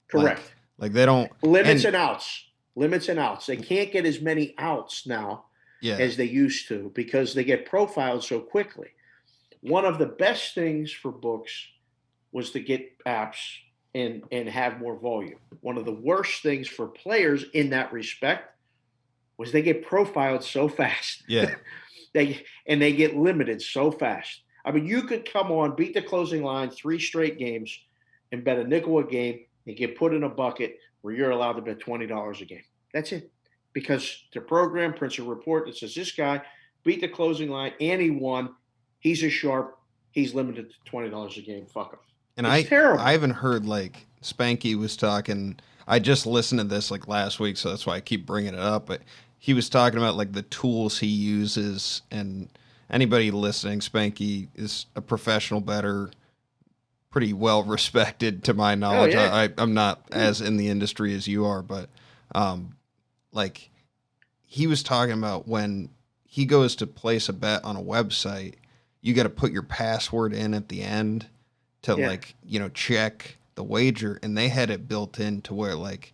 Correct. Like they don't Limits and outs. Limits and outs. They can't get as many outs now as they used to because they get profiled so quickly. One of the best things for books was to get apps and have more volume. One of the worst things for players in that respect was they get profiled so fast. Yeah. they get limited so fast. I mean, you could come on, beat the closing line 3 straight games, and bet a nickel a game and get put in a bucket where you're allowed to bet $20 a game. That's it. Because the program prints a report that says this guy beat the closing line and he won. He's a sharp. He's limited to $20 a game. Fuck him. And it's terrible. I haven't heard like Spanky was talking. I just listened to this like last week, so that's why I keep bringing it up. But he was talking about like the tools he uses, and anybody listening, Spanky is a professional bettor, pretty well respected to my knowledge. Oh, yeah. I'm not as in the industry as you are, but like he was talking about when he goes to place a bet on a website, you got to put your password in at the end to like, check the wager. And they had it built in to where like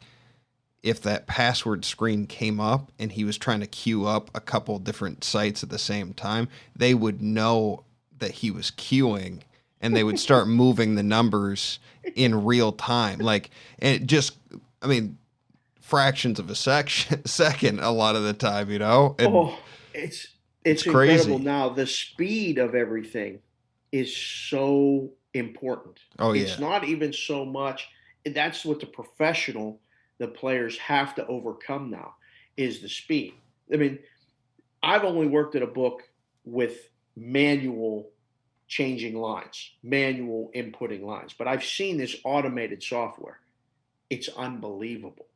if that password screen came up and he was trying to queue up a couple different sites at the same time, they would know that he was queuing and they would start moving the numbers in real time. Like, and it just, I mean, fractions of a second a lot of the time, you know? And it's it's incredible crazy. now. The speed of everything is so important. Oh, It's yeah. not even so much that's what the players have to overcome now is the speed. I mean, I've only worked at a book with manual changing lines, manual inputting lines, but I've seen this automated software. It's unbelievable.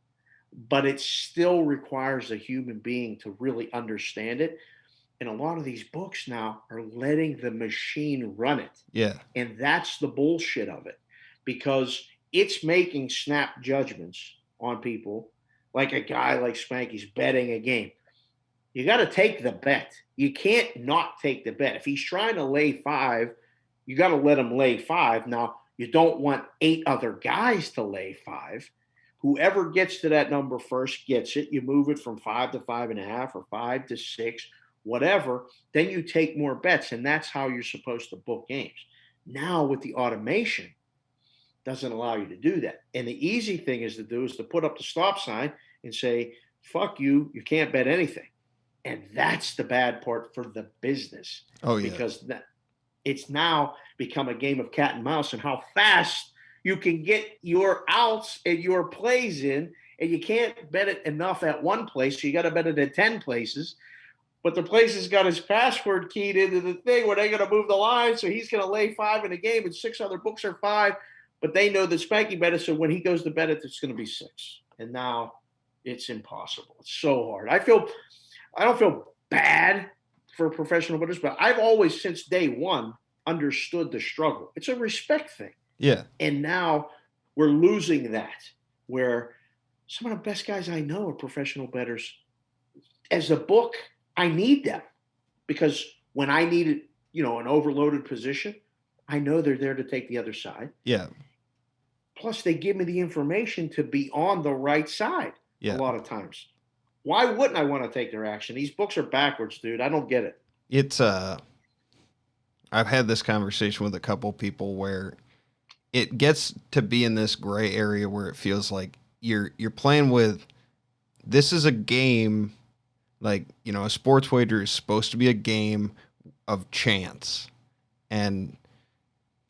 But it still requires a human being to really understand it. And a lot of these books now are letting the machine run it. Yeah. And that's the bullshit of it because it's making snap judgments on people like a guy like Spanky's betting a game. You got to take the bet. You can't not take the bet. If he's trying to lay 5, you got to let him lay 5. Now, you don't want 8 other guys to lay 5. Whoever gets to that number first gets it. You move it from 5 to 5.5 or 5 to 6, whatever. Then you take more bets, and that's how you're supposed to book games. Now, with the automation, doesn't allow you to do that. And the easy thing is to put up the stop sign and say, fuck you, you can't bet anything. And that's the bad part for the business. Oh, yeah. Because it's now become a game of cat and mouse and how fast you can get your outs and your plays in. And you can't bet it enough at one place. So you got to bet it at 10 places. But the place has got his password keyed into the thing where they're going to move the line. So he's going to lay 5 in a game and 6 other books are 5. But they know that Spanky bet it. So when he goes to bet it, it's going to be 6. And now it's impossible. It's so hard. I don't feel bad for professional bettors, but I've always, since day one, understood the struggle. It's a respect thing. Yeah. And now we're losing that, where some of the best guys I know are professional bettors. As a book, I need them because when I need an overloaded position, I know they're there to take the other side. Yeah. Plus, they give me the information to be on the right side a lot of times. Why wouldn't I want to take their action? These books are backwards, dude. I don't get it. It's I've had this conversation with a couple people where it gets to be in this gray area where it feels like you're playing with, this is a game, like, a sports wager is supposed to be a game of chance. And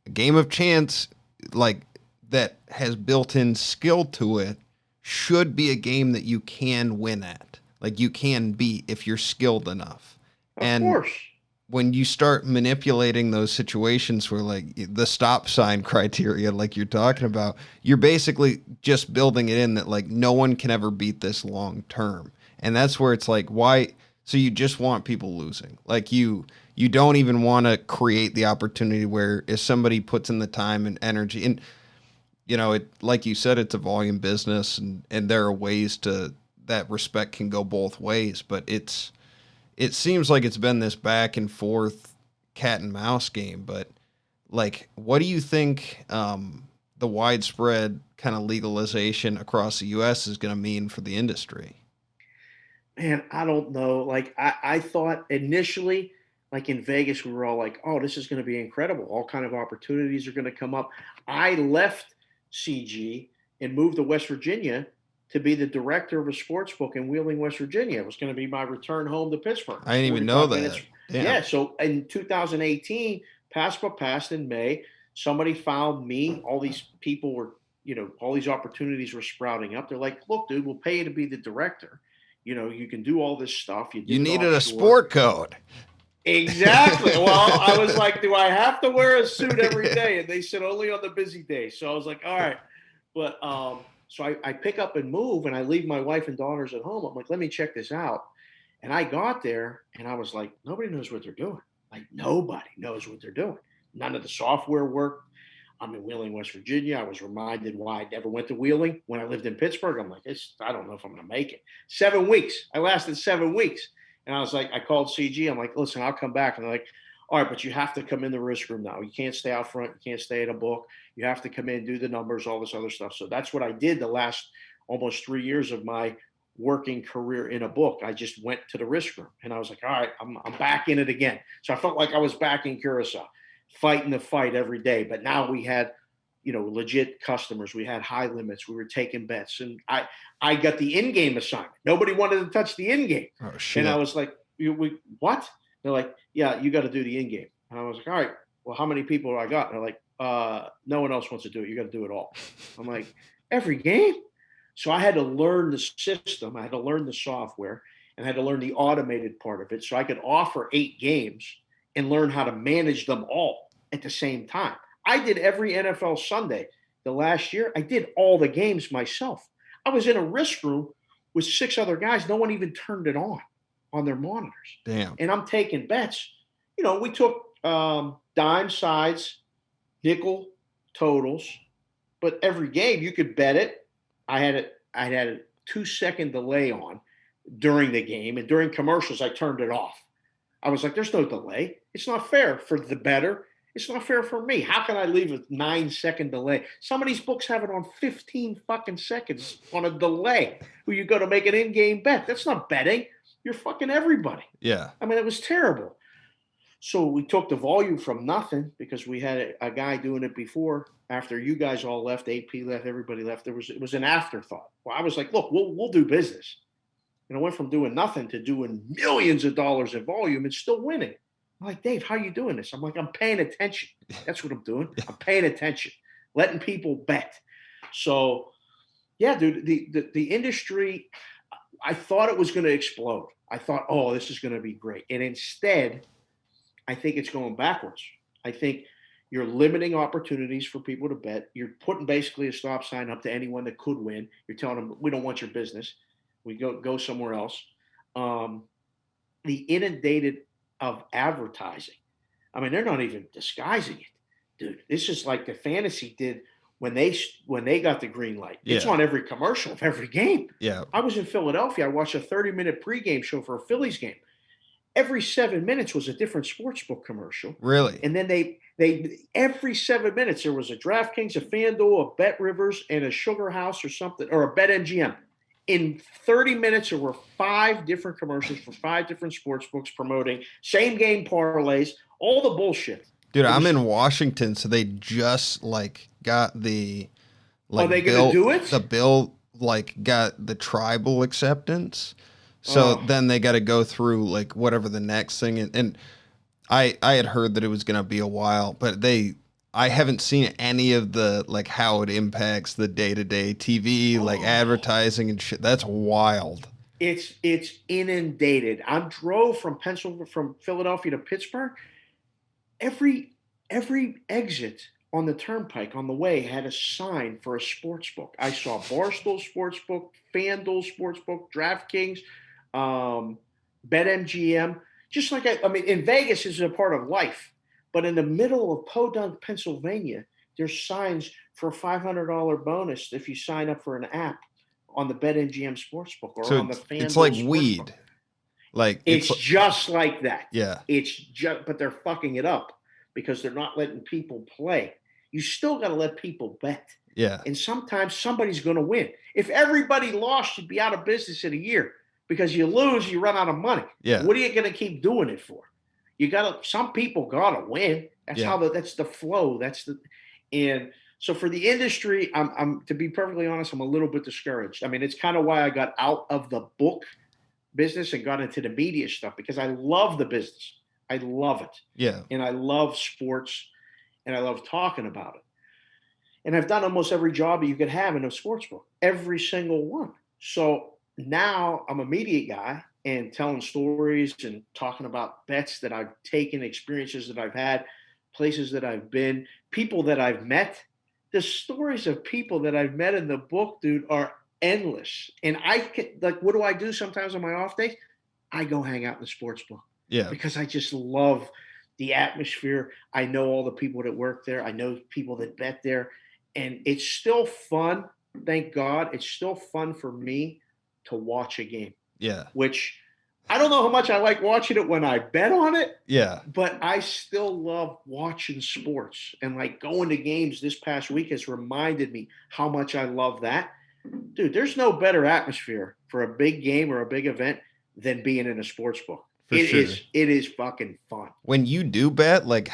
a game of chance, like, that has built-in skill to it, should be a game that you can win at. Like, you can beat if you're skilled enough. Of course. When you start manipulating those situations where, like, the stop sign criteria, like you're talking about, you're basically just building it in that, like, no one can ever beat this long term. And that's where it's like, why? So you just want people losing. Like, you don't even want to create the opportunity where if somebody puts in the time and energy, and it, like you said, it's a volume business, and there are ways to, that respect can go both ways, but it seems like it's been this back and forth cat and mouse game. But, like, what do you think the widespread kind of legalization across the U.S. is going to mean for the industry? Man, I don't know. Like, I thought initially, like in Vegas, we were all like, oh, this is going to be incredible. All kind of opportunities are going to come up. I left CG and moved to West Virginia to be the director of a sports book in Wheeling, West Virginia. It was going to be my return home to Pittsburgh. I didn't even know that. Yeah. So in 2018, PASPA passed in May. Somebody found me. All these people were, all these opportunities were sprouting up. They're like, look, dude, we'll pay you to be the director. You can do all this stuff. You needed a sport code. Exactly. Well, I was like, do I have to wear a suit every day? And they said only on the busy days. So I was like, all right. But so I pick up and move, and I leave my wife and daughters at home. I'm like, let me check this out. And I got there, and I was like, nobody knows what they're doing. Like, nobody knows what they're doing. None of the software worked. I'm in Wheeling, West Virginia. I was reminded why I never went to Wheeling when I lived in Pittsburgh. I'm like, I don't know if I'm going to make it. 7 weeks. I lasted 7 weeks. And I was like, I called CG. I'm like, listen, I'll come back. And they're like, all right, but you have to come in the risk room now. You can't stay out front. You can't stay at a book. You have to come in, do the numbers, all this other stuff. So that's what I did the last almost 3 years of my working career in a book. I just went to the risk room and I was like, all right, I'm back in it again. So I felt like I was back in Curacao, fighting the fight every day. But now we had, legit customers. We had high limits. We were taking bets, and I got the in-game assignment. Nobody wanted to touch the in-game. Oh shit! And I was like, what? They're like, yeah, you got to do the in-game. And I was like, all right, well, how many people do I got? And they're like, no one else wants to do it. You got to do it all. I'm like, every game? So I had to learn the system. I had to learn the software, and I had to learn the automated part of it so I could offer 8 games and learn how to manage them all at the same time. I did every NFL Sunday the last year. I did all the games myself. I was in a risk room with 6 other guys. No one even turned it on their monitors. Damn. And I'm taking bets. We took dime sides, nickel totals, but every game you could bet it. I had a 2-second delay on during the game, and during commercials I turned it off. I was like, there's no delay. It's not fair for the bettor. It's not fair for me. How can I leave a 9-second delay? Some of these books have it on 15 fucking seconds on a delay who you go to make an in-game bet. That's not betting. You're fucking everybody. Yeah. I mean, it was terrible. So we took the volume from nothing because we had a guy doing it before. After you guys all left, AP left, everybody left. It was an afterthought. Well, I was like, look, we'll do business. And I went from doing nothing to doing millions of dollars in volume and still winning. I'm like, Dave, how are you doing this? I'm like, I'm paying attention. That's what I'm doing. I'm paying attention, letting people bet. So, yeah, dude, the industry, I thought it was going to explode. I thought, oh, this is going to be great. And instead, I think it's going backwards. I think you're limiting opportunities for people to bet. You're putting basically a stop sign up to anyone that could win. You're telling them, we don't want your business. We go somewhere else. The inundated of advertising. I mean, they're not even disguising it, dude. This is like the fantasy did when they got the green light. It's on every commercial of every game. Yeah. I was in Philadelphia. I watched a 30-minute pregame show for a Phillies game. Every 7 minutes was a different sportsbook commercial. Really? And then they every 7 minutes there was a DraftKings, a FanDuel, a Bet Rivers, and a Sugar House or something, or a BetMGM. In 30 minutes, there were 5 different commercials for 5 different sports books promoting same game parlays, all the bullshit. Dude, I'm in Washington, so they just got the are they going to do it? The bill got the tribal acceptance. So then they got to go through whatever the next thing, and I had heard that it was going to be a while, but I haven't seen any of the how it impacts the day-to-day TV advertising and shit. That's wild. It's inundated. I drove from Philadelphia to Pittsburgh. Every exit on the turnpike on the way had a sign for a sports book. I saw Barstool Sportsbook, FanDuel Sportsbook, DraftKings, BetMGM. Just like I mean, in Vegas is a part of life. But in the middle of Podunk, Pennsylvania, there's signs for a $500 bonus if you sign up for an app on the BetMGM Sportsbook or on the FanDuel. It's like Sportsbook. weed. It's just like that. Yeah. But they're fucking it up because they're not letting people play. You still got to let people bet. Yeah. And sometimes somebody's going to win. If everybody lost, you'd be out of business in a year because you lose, you run out of money. Yeah. What are you going to keep doing it for? Some people gotta win. That's that's the flow. And so for the industry, I'm to be perfectly honest, I'm a little bit discouraged. I mean, it's kind of why I got out of the book business and got into the media stuff because I love the business. I love it. Yeah. And I love sports and I love talking about it. And I've done almost every job you could have in a sports book, every single one. So now I'm a media guy and telling stories and talking about bets that I've taken, experiences that I've had, places that I've been, people that I've met. The stories of people that I've met in the book, dude, are endless. And what do I do sometimes on my off days? I go hang out in the sports book. Yeah. Because I just love the atmosphere. I know all the people that work there. I know people that bet there. And it's still fun. Thank God. It's still fun for me to watch a game. Yeah. Which I don't know how much I like watching it when I bet on it. Yeah. But I still love watching sports. And going to games this past week has reminded me how much I love that. dude, there's no better atmosphere for a big game or a big event than being in a sports book. It is fucking fun. When you do bet, like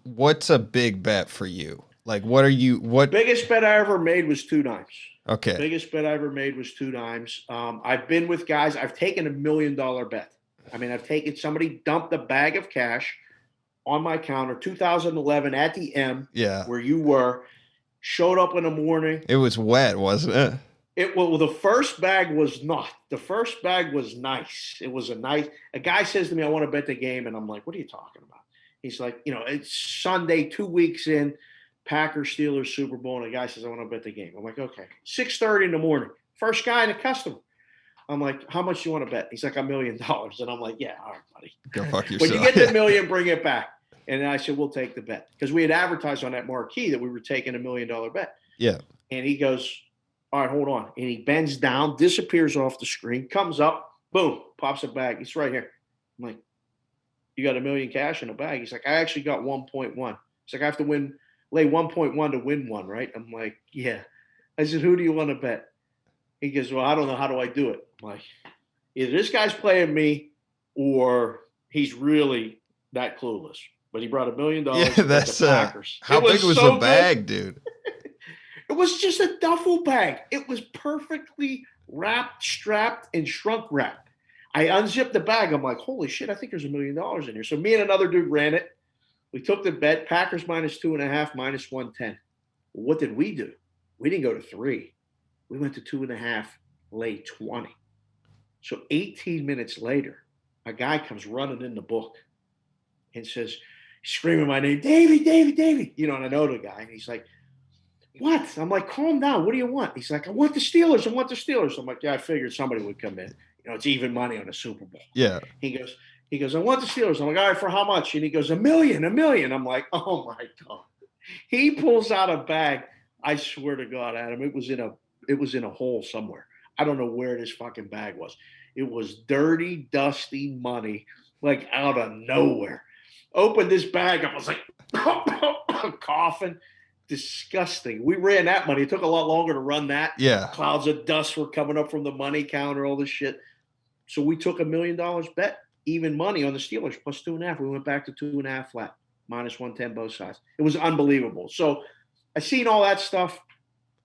what's a big bet for you? Like Biggest bet I ever made was 2 dimes. Okay. Biggest bet I ever made was 2 dimes. I've been with guys, I've taken $1 million bet. I mean, I've taken, somebody dumped a bag of cash on my counter, 2011 at the M, where you were, showed up in the morning. It was wet, wasn't it? Well, the first bag was not. The first bag was nice. It was a guy says to me, I want to bet the game. And I'm like, what are you talking about? He's like, it's Sunday, 2 weeks in, Packers, Steelers, Super Bowl. And the guy says, I want to bet the game. I'm like, okay. 6:30 in the morning. First guy in the customer. I'm like, how much do you want to bet? He's like, $1 million. And I'm like, yeah, all right, buddy. Go fuck yourself. When you get the million, bring it back. And I said, we'll take the bet. Because we had advertised on that marquee that we were taking $1 million bet. Yeah. And he goes, all right, hold on. And he bends down, disappears off the screen, comes up, boom, pops a bag. He's right here. I'm like, you got $1 million cash in a bag? He's like, I actually got 1.1. He's like, I have to lay 1.1 to win one, right? I'm like, yeah. I said, who do you want to bet? He goes, well, I don't know. How do I do it? I'm like, either this guy's playing me or he's really that clueless. But he brought $1 million. Yeah, that's the Packers. How big was the bag, dude? It was just a duffel bag. It was perfectly wrapped, strapped, and shrunk wrapped. I unzipped the bag. I'm like, holy shit, I think there's $1 million in here. So me and another dude ran it. We took the bet, Packers -2.5, -110. What did we do? We didn't go to 3. We went to 2.5, lay 20. So 18 minutes later, a guy comes running in the book and says, screaming my name, Davey, Davey, Davey. And I know the guy. And he's like, what? I'm like, calm down. What do you want? He's like, I want the Steelers. I want the Steelers. I'm like, yeah, I figured somebody would come in. It's even money on the Super Bowl. Yeah. He goes, I want the Steelers. I'm like, all right, for how much? And he goes, $1 million. I'm like, oh my God. He pulls out a bag. I swear to God, Adam, it was in a hole somewhere. I don't know where this fucking bag was. It was dirty, dusty money, like out of nowhere. Opened this bag. I was like, coughing. Disgusting. We ran that money. It took a lot longer to run that. Yeah. Clouds of dust were coming up from the money counter, all this shit. So we took $1 million bet, even money on the Steelers, plus 2.5. We went back to 2.5 flat, -110 both sides. It was unbelievable. So I seen all that stuff.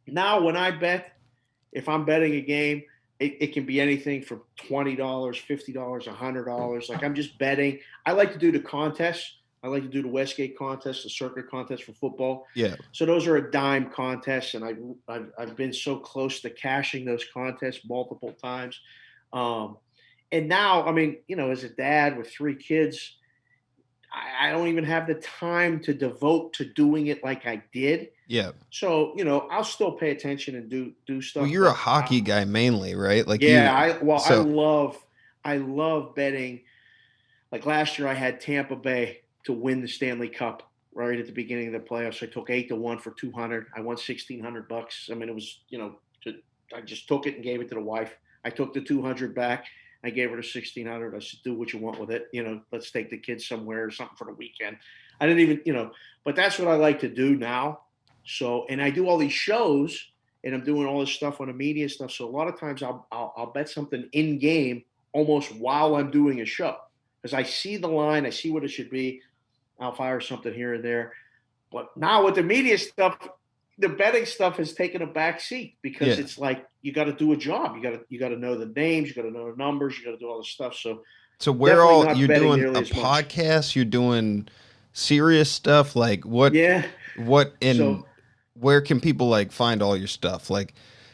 Now when I bet, if I'm betting a game, it can be anything from $20, $50, $100. Like I'm just betting. I like to do the contests. I like to do the Westgate contest, the circuit contest for football. Yeah. So those are a dime contests, and I've been so close to cashing those contests multiple times. And now, I mean, as a dad with 3 kids, I don't even have the time to devote to doing it like I did. Yeah. So, I'll still pay attention and do stuff. Well, you're a hockey guy mainly, right? Like I love betting. Like last year I had Tampa Bay to win the Stanley Cup right at the beginning of the playoffs. I took 8-1 for 200. I won $1,600. I mean, it was, I just took it and gave it to the wife. I took the 200 back. I gave her the 1,600. I said, do what you want with it. Let's take the kids somewhere or something for the weekend. I didn't even, but that's what I like to do now. So, and I do all these shows and I'm doing all this stuff on the media stuff. So a lot of times I'll bet something in game almost while I'm doing a show. Because I see the line, I see what it should be. I'll fire something here and there. But now with the media stuff, the betting stuff has taken a back seat because it's like you got to do a job. You got to know the names, you got to know the numbers, you got to do all this stuff. So where all you're doing a podcast, you're doing serious stuff. Like what? Yeah. Where can people find all your stuff?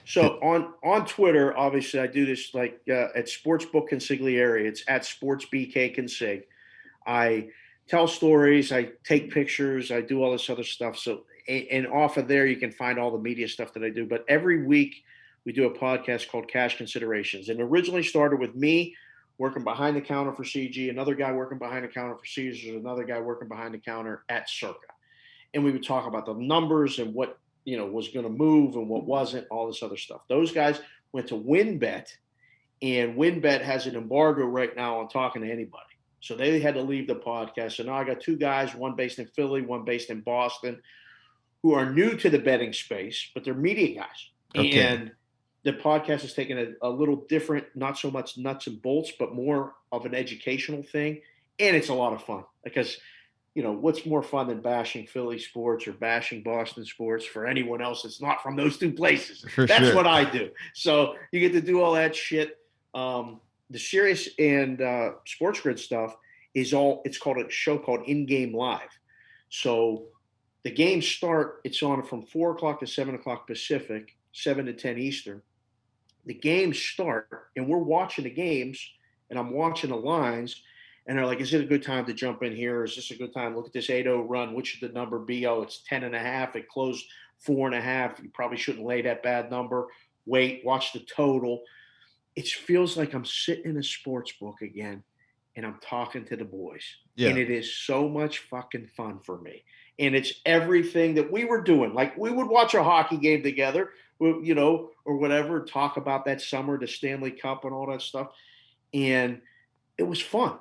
So on Twitter, obviously, I do this at Sportsbook Consigliere. It's at SportsBK I tell stories, I take pictures, I do all this other stuff. So, and off of there, you can find all the media stuff that I do. But every week, we do a podcast called Cash Considerations. And originally started with me working behind the counter for CG, another guy working behind the counter for Caesars, another guy working behind the counter at Circa. And we would talk about the numbers and what was going to move and what wasn't, all this other stuff. Those guys went to WinBet, and WinBet has an embargo right now on talking to anybody. So they had to leave the podcast. So now I got 2 guys, one based in Philly, one based in Boston, who are new to the betting space, but they're media guys. Okay. And the podcast has taken a little different, not so much nuts and bolts, but more of an educational thing. And it's a lot of fun because, what's more fun than bashing Philly sports or bashing Boston sports for anyone else that's not from those two places? For That's sure. what I do. So you get to do all that shit. The Sirius and SportsGrid stuff it's called a show called In Game Live. So the games start, it's on from 4 o'clock to 7 o'clock Pacific, 7 to 10 Eastern. The games start, and we're watching the games, and I'm watching the lines, and they're like, is it a good time to jump in here? Is this a good time? Look at this 8-0 run. What should the number be? Oh, it's 10.5. It closed 4.5. You probably shouldn't lay that bad number. Wait, watch the total. It feels like I'm sitting in a sports book again, and I'm talking to the boys. Yeah. And it is so much fucking fun for me. And it's everything that we were doing. Like, we would watch a hockey game together, or whatever, talk about that summer, the Stanley Cup and all that stuff. And it was fun.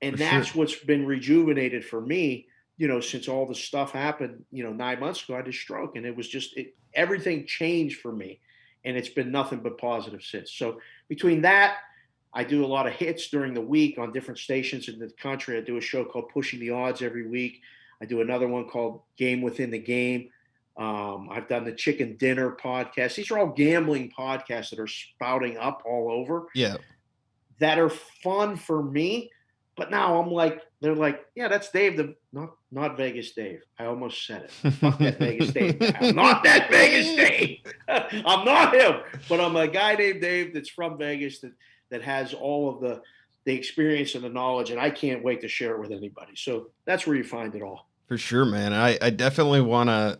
And that's what's been rejuvenated for me, since all the stuff happened, 9 months ago. I had a stroke, and it was just everything changed for me. And it's been nothing but positive since. So between that, I do a lot of hits during the week on different stations in the country. I do a show called Pushing the Odds every week. I do another one called Game Within the Game. I've done the Chicken Dinner podcast. These are all gambling podcasts that are spouting up all over. Yeah. That are fun for me. But now they're like, yeah, that's Dave, not Vegas Dave. I almost said it. Fuck that Vegas Dave. I'm not that Vegas Dave. I'm not him. But I'm a guy named Dave that's from Vegas that has all of the experience and the knowledge, and I can't wait to share it with anybody. So that's where you find it all. For sure, man. I definitely want to,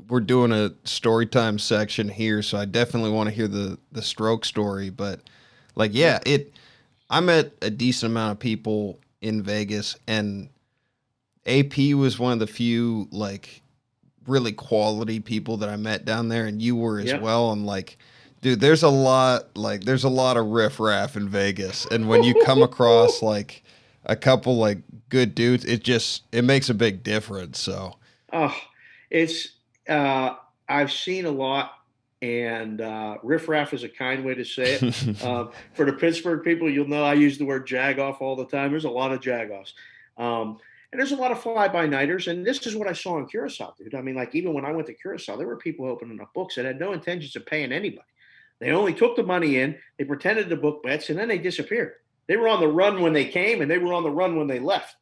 we're doing a story time section here, so I definitely want to hear the stroke story. But I met a decent amount of people in Vegas, and AP was one of the few really quality people that I met down there, and you were as well. And dude, there's a lot of riffraff in Vegas, and when you come across a couple good dudes, it makes a big difference. So, it's I've seen a lot. And riffraff is a kind way to say it. For the Pittsburgh people, you'll know I use the word jagoff all the time. There's a lot of jagoffs. And there's a lot of fly-by-nighters. And this is what I saw in Curacao, dude. I mean, even when I went to Curacao, there were people opening up books that had no intentions of paying anybody. They only took the money in, they pretended to book bets, and then they disappeared. They were on the run when they came, and they were on the run when they left.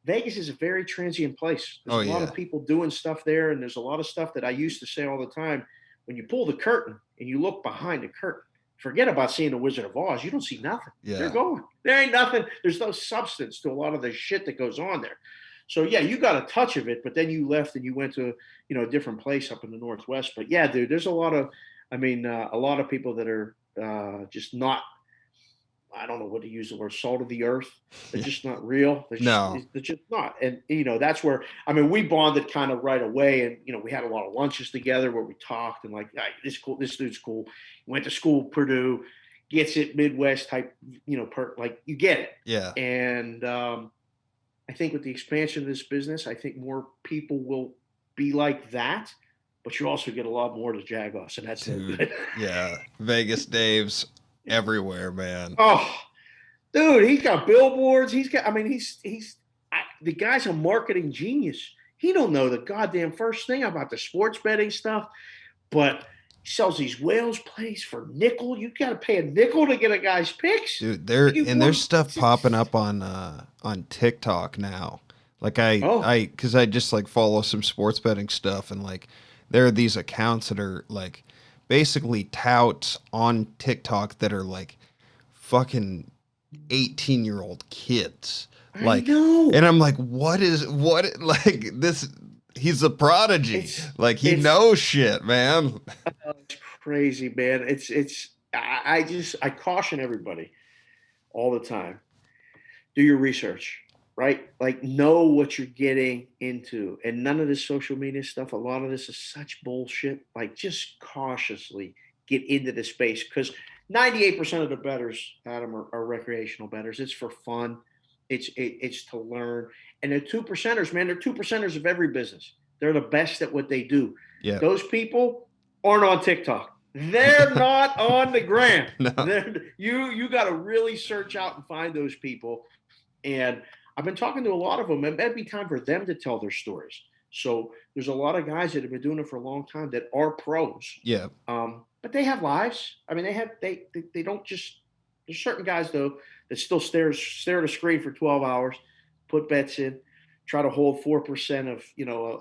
Vegas is a very transient place. There's a lot of people doing stuff there, and there's a lot of stuff that I used to say all the time. When you pull the curtain and you look behind the curtain, forget about seeing the Wizard of Oz. You don't see nothing. Yeah. They're going. There ain't nothing. There's no substance to a lot of the shit that goes on there. So, yeah, you got a touch of it, but then you left and you went to, a different place up in the Northwest. But, yeah, dude, there's a lot of people that are just not, I don't know what to use the word, salt of the earth. They're just not real. They're just not. And, that's where, we bonded kind of right away. And, we had a lot of lunches together where we talked and this dude's cool. Went to school, Purdue, gets it, Midwest type, you get it. Yeah. And I think with the expansion of this business, I think more people will be like that. But you also get a lot more to jagoffs, and that's no good. Yeah. Vegas Dave's everywhere, man. Oh, dude, he's got billboards. He's the guy's a marketing genius. He don't know the goddamn first thing about the sports betting stuff, but he sells these Wales plays for nickel. You got to pay a nickel to get a guy's picks. Dude, there's stuff popping up on TikTok now. Because I just follow some sports betting stuff, and there are these accounts that are basically touts on TikTok that are fucking 18-year-old kids. I know. And I'm this? He's a prodigy. He knows shit, man. It's crazy, man. I caution everybody all the time. Do your research, right? Know what you're getting into. And none of this social media stuff, a lot of this is such bullshit. Just cautiously get into the space, because 98% of the bettors, Adam, are recreational bettors. It's for fun. It's to learn. And they're 2%ers, man. They're 2%ers of every business. They're the best at what they do. Yeah. Those people aren't on TikTok. They're not on the gram. No. You got to really search out and find those people. And I've been talking to a lot of them, and it'd be time for them to tell their stories. So there's a lot of guys that have been doing it for a long time that are pros. Yeah. But they have lives. I mean, they don't just. There's certain guys though that still stare at a screen for 12 hours, put bets in, try to hold 4% of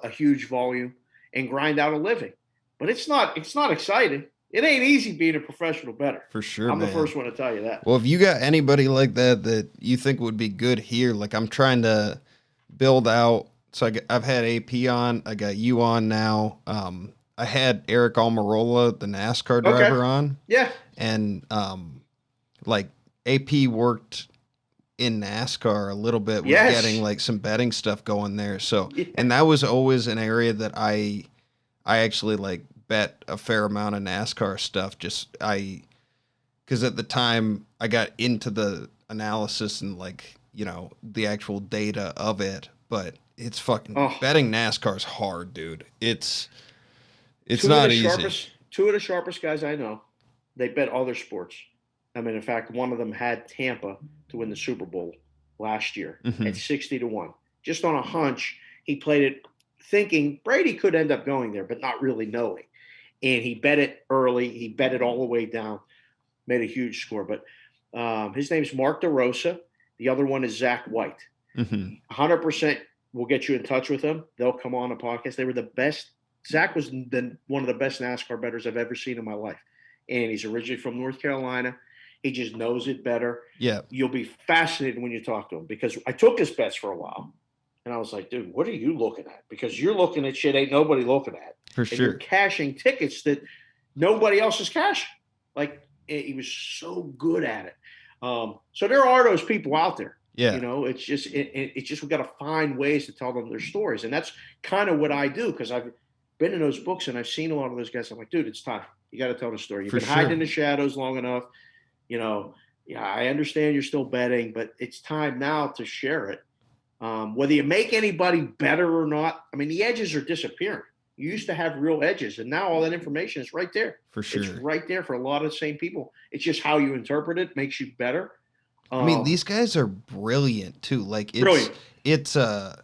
a huge volume, and grind out a living. But it's not exciting. It ain't easy being a professional bettor. For sure, I'm man. the first one to tell you that. Well, if you got anybody like that you think would be good here, like I'm trying to build out. So I've had AP on. I got you on now. I had Eric Almirola, the NASCAR driver, on. Yeah. And like AP worked in NASCAR a little bit with getting like some betting stuff going there. So, and that was always an area that I actually like bet a fair amount of NASCAR stuff. Because at the time I got into the analysis and like, the actual data of it, but it's fucking betting NASCAR is hard, dude. It's not easy. Two of the sharpest guys I know, they bet all their sports. I mean, in fact, one of them had Tampa to win the Super Bowl last year at 60-1. Just on a hunch, he played it thinking Brady could end up going there, but not really knowing. And he bet it early. He bet it all the way down, made a huge score. But his name's Mark DeRosa. The other one is Zach White. 100% will get you in touch with them. They'll come on a podcast. They were the best. Zach was one of the best NASCAR bettors I've ever seen in my life. And he's originally from North Carolina. He just knows it better. Yeah. You'll be fascinated when you talk to him, because I took his bets for a while. And I was like, dude, what are you looking at? Because you're looking at shit ain't nobody looking at. For and sure. You're cashing tickets that nobody else is cashing. Like, he was so good at it. So there are those people out there. Yeah. It's just we got to find ways to tell them their stories. And that's kind of what I do, because I've been in those books and I've seen a lot of those guys. I'm like, dude, it's time. You got to tell the story. You've been hiding in the shadows long enough. I understand you're still betting, but it's time now to share it. Whether you make anybody better or not, I mean, the edges are disappearing. You used to have real edges, and now all that information is right there. For sure. It's right there for a lot of the same people. It's just how you interpret it makes you better. I mean, these guys are brilliant too. Like, it's to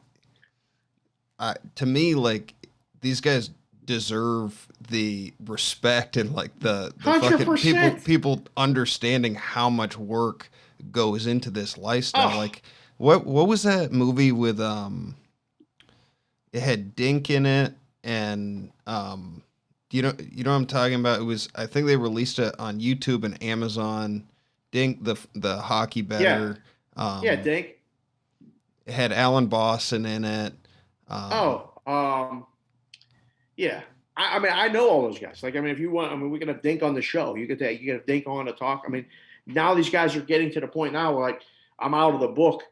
me, like, these guys deserve the respect and like the fucking people understanding how much work goes into this lifestyle. Like, what was that movie with it had Dink in it, and you know what I'm talking about? It was, I think they released it on YouTube and Amazon. Dink, the hockey bettor. Dink. It had Alan Boston in it. Yeah. I mean, I know all those guys. Like, I mean, if you want, I mean, we can have Dink on the show. You get Dink on to talk. I mean, now these guys are getting to the point now where, like, I'm out of the book.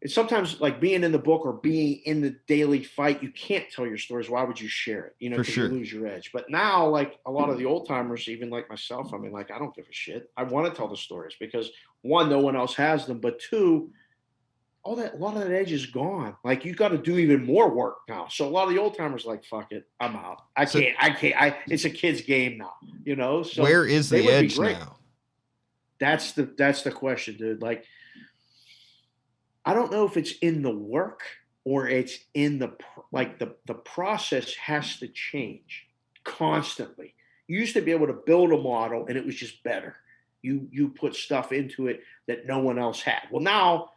It's sometimes like being in the book or being in the daily fight, you can't tell your stories. Why would you share it? Because you lose your edge. But now, like, a lot of the old timers, even like myself, I mean, like, I don't give a shit. I want to tell the stories because, one, no one else has them. But two, a lot of that edge is gone. Like, you got to do even more work now. So a lot of the old timers like, fuck it, I'm out. I can't. It's a kid's game now. So where is the edge now? That's the question, dude. Like, I don't know if it's in the work or it's in the process has to change constantly. You used to be able to build a model and it was just better. You put stuff into it that no one else had. Well, now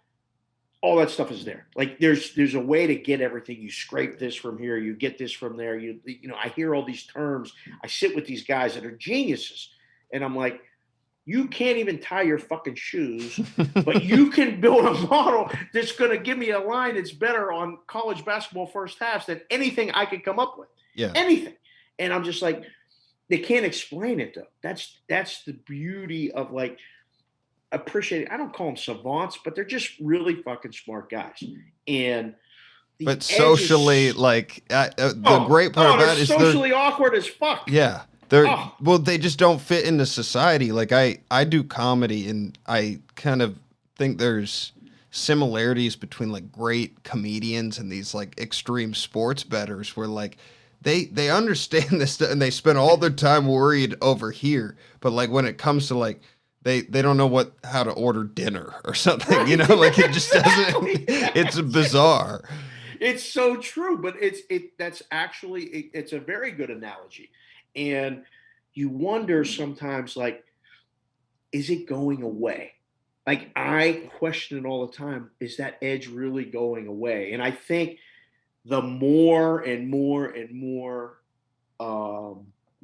all that stuff is there. Like, there's a way to get everything. You scrape this from here, you get this from there. I hear all these terms. I sit with these guys that are geniuses, and I'm like, you can't even tie your fucking shoes, but you can build a model that's going to give me a line that's better on college basketball first halves than anything I could come up with. Yeah. Anything. And I'm just like, they can't explain it though. That's the beauty of, like, appreciating. I don't call them savants, but they're just really fucking smart guys. And but socially, the great part about it is socially awkward as fuck. Yeah. Well, they just don't fit into society. Like, I do comedy, and I kind of think there's similarities between, like, great comedians and these, like, extreme sports bettors where, like, they understand this and they spend all their time worried over here. But like when it comes to like they don't know how to order dinner or something, you know, like it just doesn't. It's bizarre. It's so true, but that's actually it's a very good analogy, and you wonder sometimes, like, is it going away? Like, I question it all the time. Is that edge really going away? And I think the more and more and more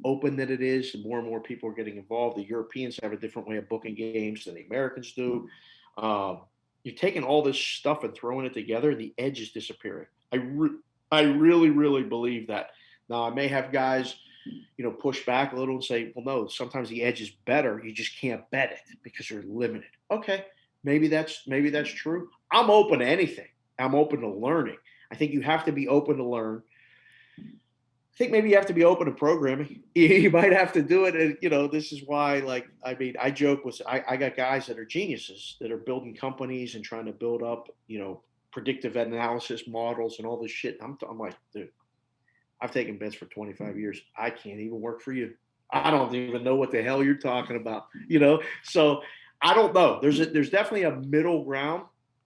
open that it is, the more and more people are getting involved. The Europeans have a different way of booking games than the Americans do. You're taking all this stuff and throwing it together, and the edge is disappearing. I really, really believe that. Now, I may have guys, push back a little and say, well, no, sometimes the edge is better. You just can't bet it because you're limited. Okay, maybe that's true. I'm open to anything. I'm open to learning. I think you have to be open to learn. I think maybe you have to be open to programming. You might have to do it. And, this is why, I joke with, I got guys that are geniuses that are building companies and trying to build up, predictive analysis models and all this shit. I'm like, dude, I've taken bets for 25 years. I can't even work for you. I don't even know what the hell you're talking about, So I don't know. There's definitely a middle ground.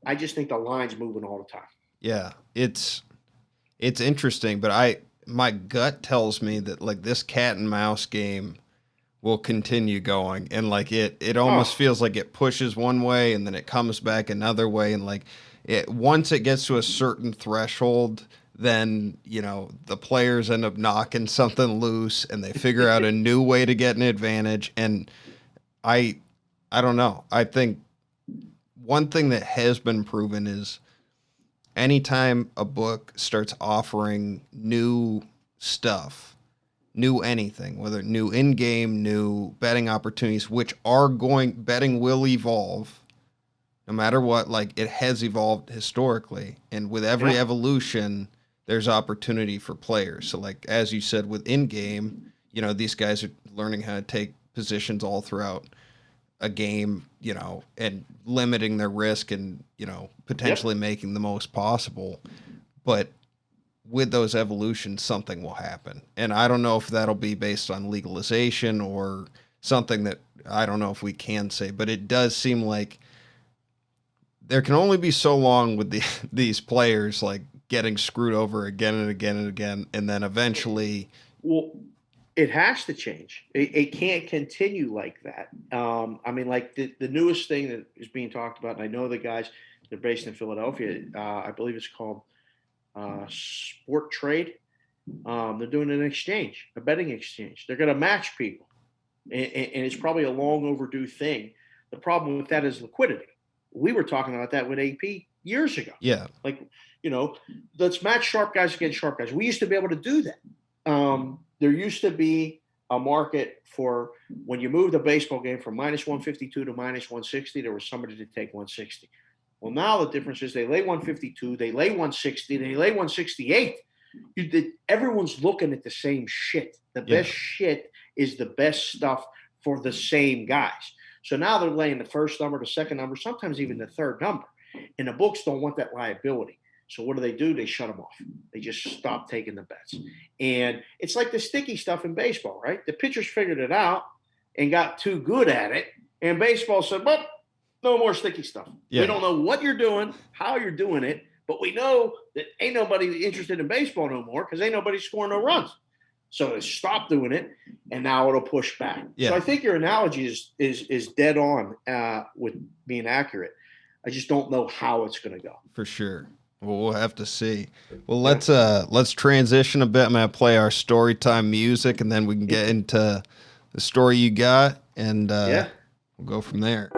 I just think the line's moving all the time. Yeah, it's interesting, but my gut tells me that like this cat and mouse game will continue going, and like it almost feels like it pushes one way and then it comes back another way, and like once it gets to a certain threshold, then the players end up knocking something loose and they figure out a new way to get an advantage. And I don't know. I think one thing that has been proven is anytime a book starts offering new stuff, new anything, whether new in-game, new betting opportunities, which betting will evolve no matter what, like it has evolved historically. And with every evolution, there's opportunity for players. So like, as you said, with in-game, these guys are learning how to take positions all throughout a game, and limiting their risk and, potentially making the most possible. But with those evolutions, something will happen. And I don't know if that'll be based on legalization or something that I don't know if we can say, but it does seem like there can only be so long with these players like getting screwed over again and again and again. And then eventually, well, it has to change. It can't continue like that. Like the newest thing that is being talked about, and I know the guys, they're based in Philadelphia. I believe it's called Sport Trade. They're doing an exchange, a betting exchange. They're going to match people, and it's probably a long overdue thing. The problem with that is liquidity. We were talking about that with AP years ago. Yeah. Like, let's match sharp guys against sharp guys. We used to be able to do that. There used to be a market for when you moved a baseball game from minus 152 to minus 160, there was somebody to take 160. Well, now the difference is they lay 152, they lay 160, they lay 168. Everyone's looking at the same shit. The best shit is the best stuff for the same guys. So now they're laying the first number, the second number, sometimes even the third number. And the books don't want that liability. So what do? They shut them off. They just stop taking the bets. And it's like the sticky stuff in baseball, right? The pitchers figured it out and got too good at it. And baseball said, well, no more sticky stuff. Yeah. We don't know what you're doing, how you're doing it, but we know that ain't nobody interested in baseball no more because ain't nobody scoring no runs. So they stopped doing it, and now it'll push back. Yeah. So I think your analogy is dead on with being accurate. I just don't know how it's going to go. For sure. Well, we'll have to see. Well, let's transition a bit. I'm gonna play our Storytime music, and then we can get into the story you got, and we'll go from there.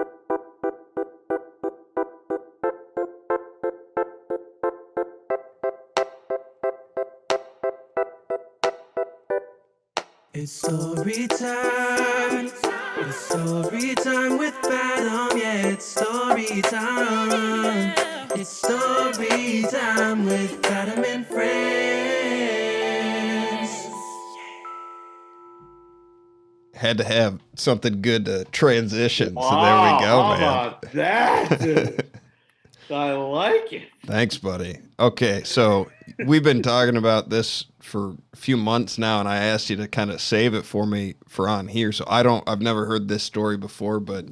It's story time. It's story time with Adam. Yeah, it's story time. It's story time with Adam and friends. Had to have something good to transition, wow, so there we go, man. How about that, dude? I like it. Thanks, buddy. Okay, so we've been talking about this for a few months now, and I asked you to kind of save it for me for on here. So I've never heard this story before, but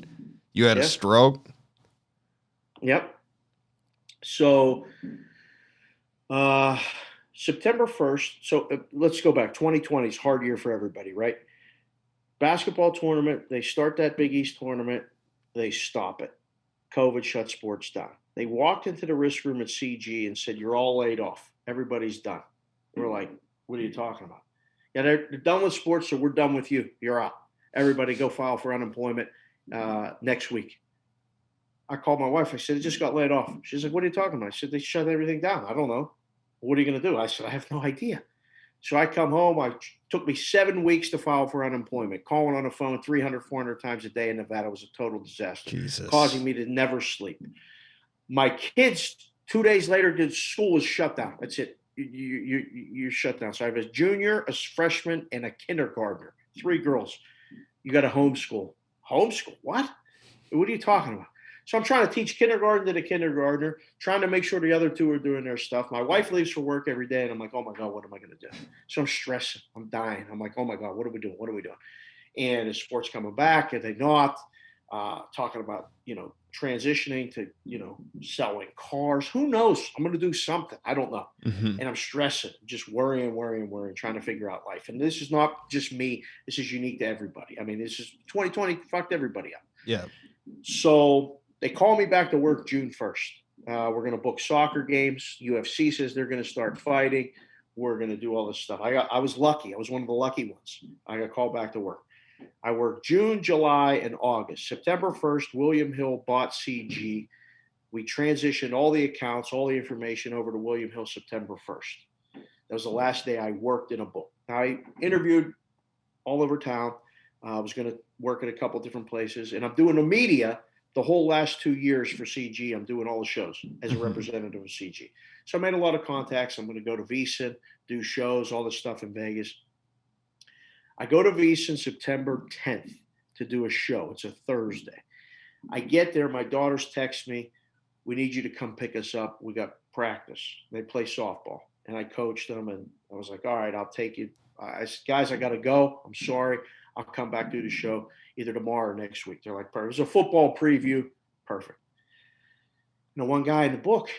you had a stroke? Yep. So September 1st. So let's go back. 2020 is a hard year for everybody, right? Basketball tournament. They start that Big East tournament. They stop it. COVID shut sports down. They walked into the risk room at CG and said, "You're all laid off. Everybody's done." We're like, "What are you talking about?" "Yeah, they're done with sports, so we're done with you. You're out. Everybody go file for unemployment next week." I called my wife. I said, "I just got laid off." She's like, "What are you talking about?" I said, "They shut everything down." "I don't know." "What are you going to do?" I said, "I have no idea." So I come home. Took me 7 weeks to file for unemployment, calling on the phone 300, 400 times a day in Nevada. Was a total disaster, causing me to never sleep. My kids, 2 days later, school was shut down. That's it. You're shut down. So I have a junior, a freshman, and a kindergartner. 3 girls. You got to homeschool. Homeschool? What? What are you talking about? So I'm trying to teach kindergarten to the kindergartner, trying to make sure the other 2 are doing their stuff. My wife leaves for work every day, and I'm like, "Oh my God, what am I going to do?" So I'm stressing. I'm dying. I'm like, "Oh my God, what are we doing? What are we doing?" And the sports coming back, and they not talking about, transitioning to, selling cars. Who knows? I'm going to do something. I don't know. And I'm stressing, just worrying, trying to figure out life. And this is not just me. This is unique to everybody. I mean, this is 2020 fucked everybody up. Yeah. So they call me back to work June 1st. We're going to book soccer games. UFC says they're going to start fighting. We're going to do all this stuff. I was lucky. I was one of the lucky ones. I got called back to work. I worked June, July, and August. September 1st, William Hill bought CG. We transitioned all the accounts, all the information over to William Hill September 1st. That was the last day I worked in a book. I interviewed all over town. I was going to work at a couple different places, and I'm doing the media the whole last 2 years for CG. I'm doing all the shows as a representative of CG. So I made a lot of contacts. I'm going to go to VEASAN, do shows, all this stuff in Vegas. I go to VEASAN September 10th to do a show. It's a Thursday. I get there. My daughters text me, "We need you to come pick us up. We got practice." They play softball, and I coached them, and I was like, "All right, I'll take you." I said, "Guys, I got to go. I'm sorry. I'll come back do the show either tomorrow or next week." They're like, "Perfect." It was a football preview. Perfect. One guy in the book,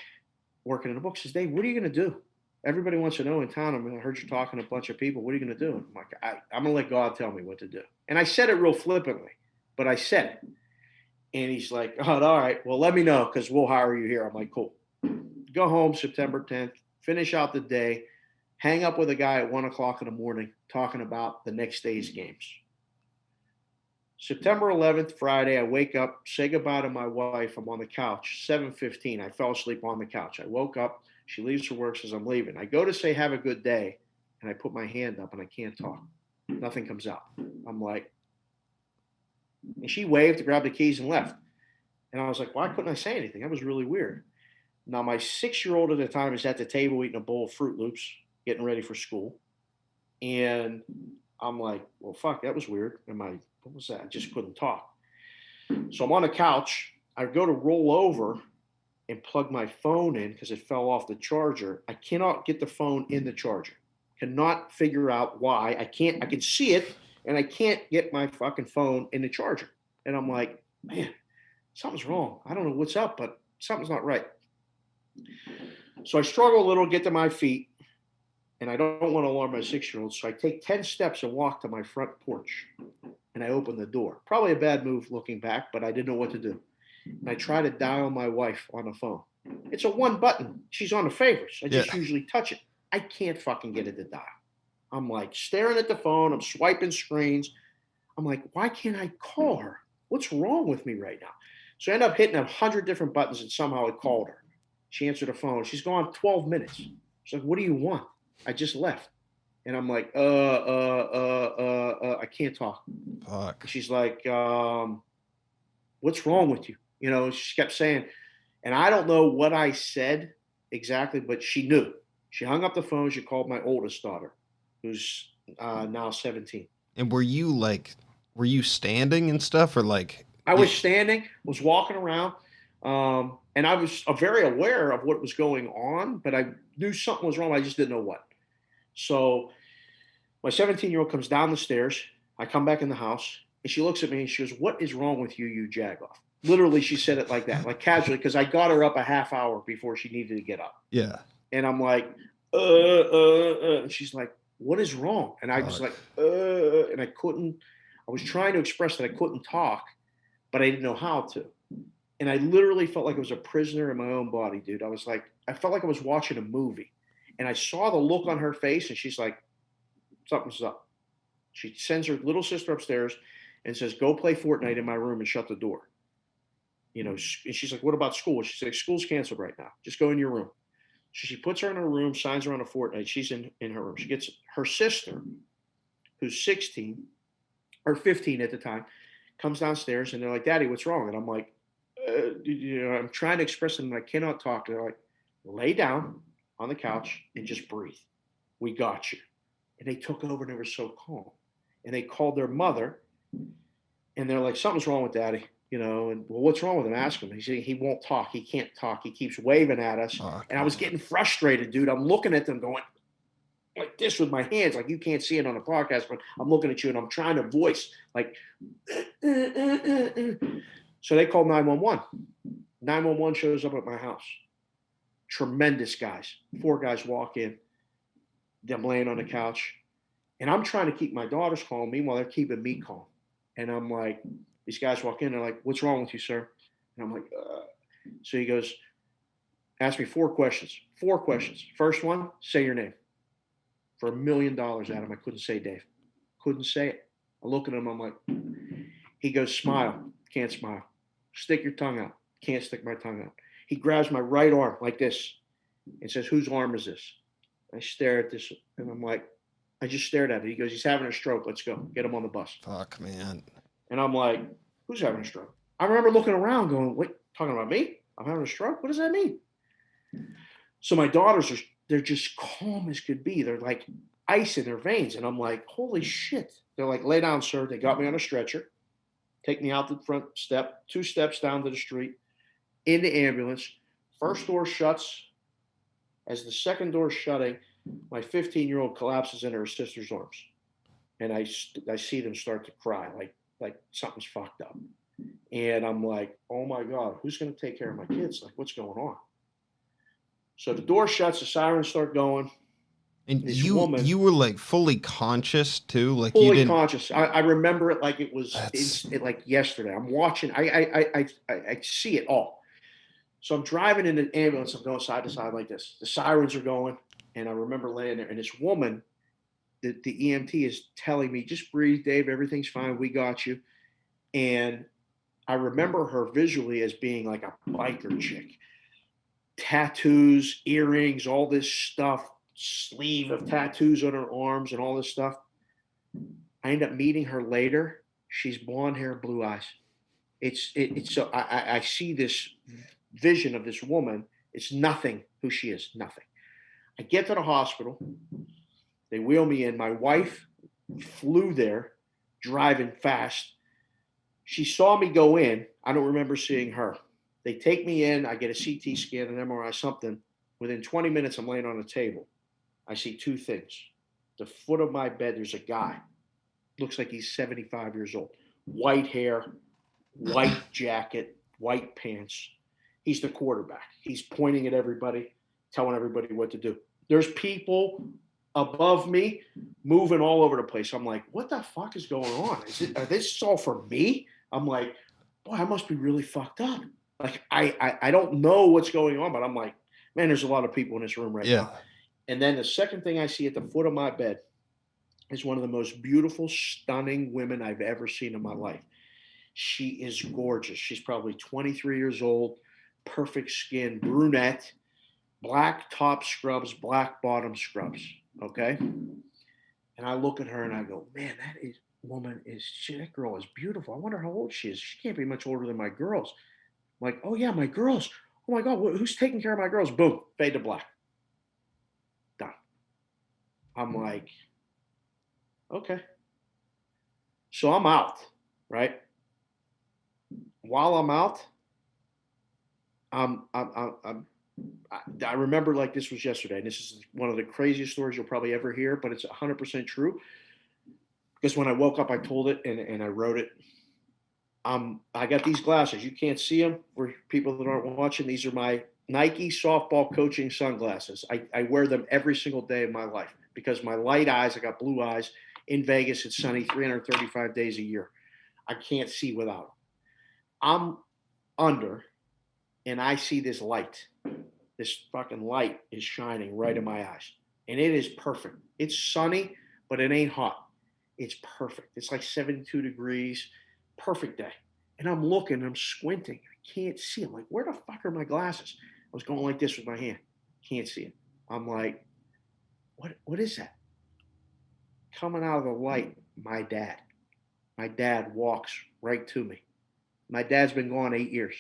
working in the book, says, "Dave, what are you going to do? Everybody wants to know in town. I heard you talking to a bunch of people. What are you going to do?" I'm like, "I'm going to let God tell me what to do." And I said it real flippantly, but I said it. And he's like, "Oh, all right. Well, let me know because we'll hire you here." I'm like, "Cool." Go home September 10th, finish out the day, hang up with a guy at 1 o'clock in the morning talking about the next day's games. September 11th, Friday, I wake up, say goodbye to my wife. I'm on the couch, 7:15. I fell asleep on the couch. I woke up. She leaves for work, says, "I'm leaving." I go to say, "Have a good day." And I put my hand up and I can't talk. Nothing comes out. I'm like, and she waved, grabbed the keys and left. And I was like, why couldn't I say anything? That was really weird. Now, my 6-year-old at the time is at the table eating a bowl of Fruit Loops, getting ready for school. And I'm like, well, fuck, that was weird. What was that? I just couldn't talk. So I'm on the couch. I go to roll over and plug my phone in because it fell off the charger. I cannot get the phone in the charger. Cannot figure out why. I can see it, and I can't get my fucking phone in the charger. And I'm like, man, something's wrong. I don't know what's up, but something's not right. So I struggle a little, get to my feet, and I don't want to alarm my 6-year-old. So I take 10 steps and walk to my front porch, and I open the door. Probably a bad move looking back, but I didn't know what to do. And I try to dial my wife on the phone. It's a one button. She's on the favorites. I just usually touch it. I can't fucking get it to dial. I'm like staring at the phone. I'm swiping screens. I'm like, why can't I call her? What's wrong with me right now? So I end up hitting 100 different buttons, and somehow I called her. She answered the phone. She's gone 12 minutes. She's like, what do you want? I just left. And I'm like, I can't talk. Fuck. She's like, what's wrong with you? She kept saying, and I don't know what I said exactly, but she knew. She hung up the phone. She called my oldest daughter, who's now 17. And were you standing and stuff, or like? I was standing, was walking around, and I was very aware of what was going on, but I knew something was wrong. I just didn't know what. So my 17-year-old comes down the stairs. I come back in the house, and she looks at me and she goes, "What is wrong with you, you jagoff?" Literally, she said it like that, like casually, because I got her up a half hour before she needed to get up. Yeah. And I'm like, and she's like, "What is wrong?" And I was like, and I was trying to express that I couldn't talk, but I didn't know how to. And I literally felt like I was a prisoner in my own body, dude. I felt like I was watching a movie. And I saw the look on her face, and she's like, something's up. She sends her little sister upstairs and says, "Go play Fortnite in my room and shut the door." And she's like, "What about school?" She's like, "School's canceled right now. Just go in your room." So she puts her in her room, signs her on a Fortnite. She's in her room. She gets her sister, who's 16 or 15 at the time, comes downstairs, and they're like, "Daddy, what's wrong?" And I'm like, I'm trying to express something. I cannot talk. They're like, "Lay down on the couch and just breathe. We got you." And they took over, and they were so calm. And they called their mother, and they're like, "Something's wrong with Daddy." And well, what's wrong with him? Ask him. He said he won't talk. He can't talk. He keeps waving at us. And I was getting frustrated, dude. I'm looking at them going like this with my hands, like you can't see it on the podcast, but I'm looking at you and I'm trying to voice like. So they called 911. 911 shows up at my house. Tremendous guys. 4 guys walk in. I'm laying on the couch, and I'm trying to keep my daughters calm. Meanwhile, they're keeping me calm. And I'm like, these guys walk in. They're like, "What's wrong with you, sir?" And I'm like, So he goes, "Ask me 4 questions. 4 questions. First one, say your name." For $1 million, Adam, I couldn't say Dave. Couldn't say it. I look at him. I'm like, he goes, "Smile." Can't smile. "Stick your tongue out." Can't stick my tongue out. He grabs my right arm like this and says, "Whose arm is this?" I stare at this, and I'm like, I just stared at it. He goes, "He's having a stroke. Let's go. Get him on the bus." Fuck, man. And I'm like, "Who's having a stroke?" I remember looking around going, "Wait, talking about me? I'm having a stroke? What does that mean?" So my daughters they're just calm as could be. They're like ice in their veins. And I'm like, "Holy shit." They're like, "Lay down, sir." They got me on a stretcher, take me out the front step, 2 steps down to the street, in the ambulance. First door shuts. As the second door is shutting, my 15-year-old collapses in her sister's arms. And I see them start to cry like something's fucked up. And I'm like, "Oh my God, who's going to take care of my kids? Like, what's going on?" So the door shuts, the sirens start going. And This you woman, you were like fully conscious too, like you fully didn't. conscious. I remember it like it was like yesterday. I'm watching. I see it all. So I'm driving in the ambulance. I'm going side to side like this. The sirens are going, and I remember laying there. And this woman, the EMT, is telling me, "Just breathe, Dave. Everything's fine. We got you." And I remember her visually as being like a biker chick. Tattoos, earrings, all this stuff, sleeve of tattoos on her arms and all this stuff. I end up meeting her later. She's blonde hair, blue eyes. It's so I see this vision of this woman. It's nothing who she is, nothing. I get to the hospital. They wheel me in. My wife flew there, driving fast. She saw me go in. I don't remember seeing her. They take me in. I get a CT scan, an MRI, something. Within 20 minutes, I'm laying on a table. I see 2 things. The foot of my bed, there's a guy. Looks like he's 75 years old. White hair, white jacket, white pants. He's the quarterback. He's pointing at everybody, telling everybody what to do. There's people above me moving all over the place. I'm like, what the fuck is going on? Are this all for me? I'm like, boy, I must be really fucked up. Like, I don't know what's going on, but I'm like, man, there's a lot of people in this room right now. And then the second thing I see at the foot of my bed is one of the most beautiful, stunning women I've ever seen in my life. She is gorgeous. She's probably 23 years old, perfect skin, brunette, black top scrubs, black bottom scrubs. Okay. And I look at her and I go, man, that girl is beautiful. I wonder how old she is. She can't be much older than my girls. I'm like, oh yeah, my girls. Oh my God, who's taking care of my girls? Boom, fade to black. Done. I'm like, okay. So I'm out, right? While I'm out, I'm I remember like this was yesterday. And this is one of the craziest stories you'll probably ever hear, but it's 100% true. Because when I woke up, I told it and I wrote it. I got these glasses. You can't see them for people that aren't watching. These are my Nike softball coaching sunglasses. I wear them every single day of my life because my light eyes, I got blue eyes. In Vegas, it's sunny 335 days a year. I can't see without them. I'm under, and I see this light. This fucking light is shining right in my eyes. And it is perfect. It's sunny, but it ain't hot. It's perfect. It's like 72 degrees. Perfect day. And I'm looking, I'm squinting. I can't see. I'm like, where the fuck are my glasses? I was going like this with my hand. Can't see it. I'm like, what is that? Coming out of the light, my dad. My dad walks right to me. My dad's been gone 8 years.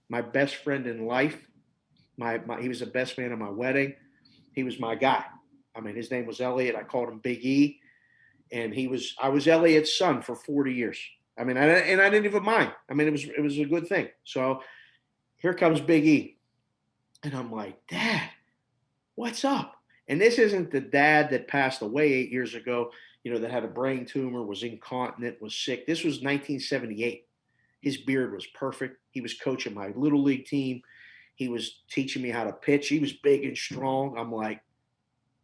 My best friend in life. He was the best man at my wedding. He was my guy. I mean, his name was Elliot. I called him Big E. And I was Elliot's son for 40 years. I mean, I didn't even mind. I mean, it was a good thing. So here comes Big E. And I'm like, Dad, what's up? And this isn't the dad that passed away 8 years ago, that had a brain tumor, was incontinent, was sick. This was 1978. His beard was perfect. He was coaching my little league team. He was teaching me how to pitch. He was big and strong. I'm like,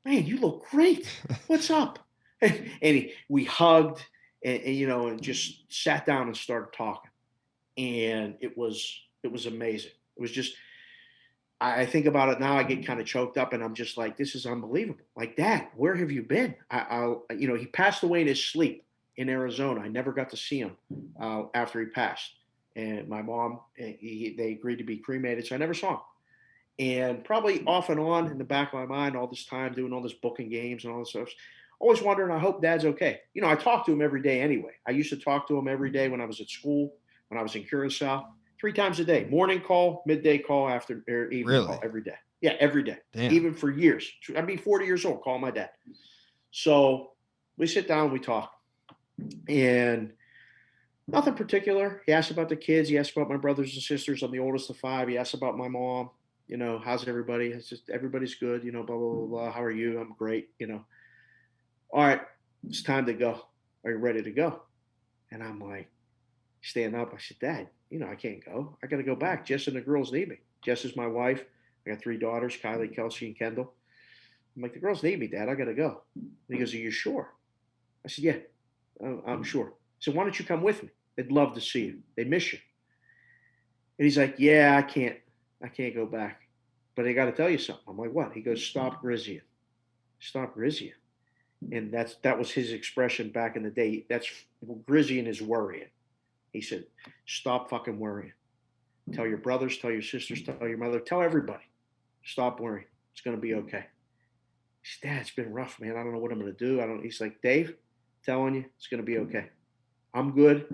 man, you look great. What's up? And we hugged and just sat down and started talking. And it was amazing. It was just, I think about it now, I get kind of choked up and I'm just like, this is unbelievable. Like, Dad, where have you been? He passed away in his sleep in Arizona. I never got to see him after he passed. And my mom, they agreed to be cremated. So I never saw him. And probably off and on in the back of my mind, all this time doing all this booking games and all this stuff, always wondering, I hope Dad's okay. I talk to him every day anyway. I used to talk to him every day when I was at school, when I was in Curacao, 3 times a day, morning call, midday call, evening call, every day. Yeah, every day. Damn. Even for years. I'd be 40 years old, call my dad. So we sit down, we talk. And nothing particular. He asked about the kids. He asked about my brothers and sisters. I'm the oldest of 5. He asked about my mom. How's everybody? It's just, everybody's good. Blah, blah, blah, blah. How are you? I'm great. All right, it's time to go. Are you ready to go? And I'm like, stand up. I said, Dad, I can't go. I got to go back. Jess and the girls need me. Jess is my wife. I got 3 daughters, Kylie, Kelsey, and Kendall. I'm like, the girls need me, Dad. I got to go. And he goes, are you sure? I said, yeah, I'm sure. So why don't you come with me? They'd love to see you. They miss you. And he's like, yeah, I can't go back. But I got to tell you something. I'm like, what? He goes, stop Grizzying. Stop Grizzying. And that was his expression back in the day. That's Grizzying is worrying. He said, stop fucking worrying. Tell your brothers, tell your sisters, tell your mother, tell everybody. Stop worrying. It's going to be okay. He said, Dad, it's been rough, man. I don't know what I'm going to do. He's like, Dave, I'm telling you, it's going to be okay. I'm good.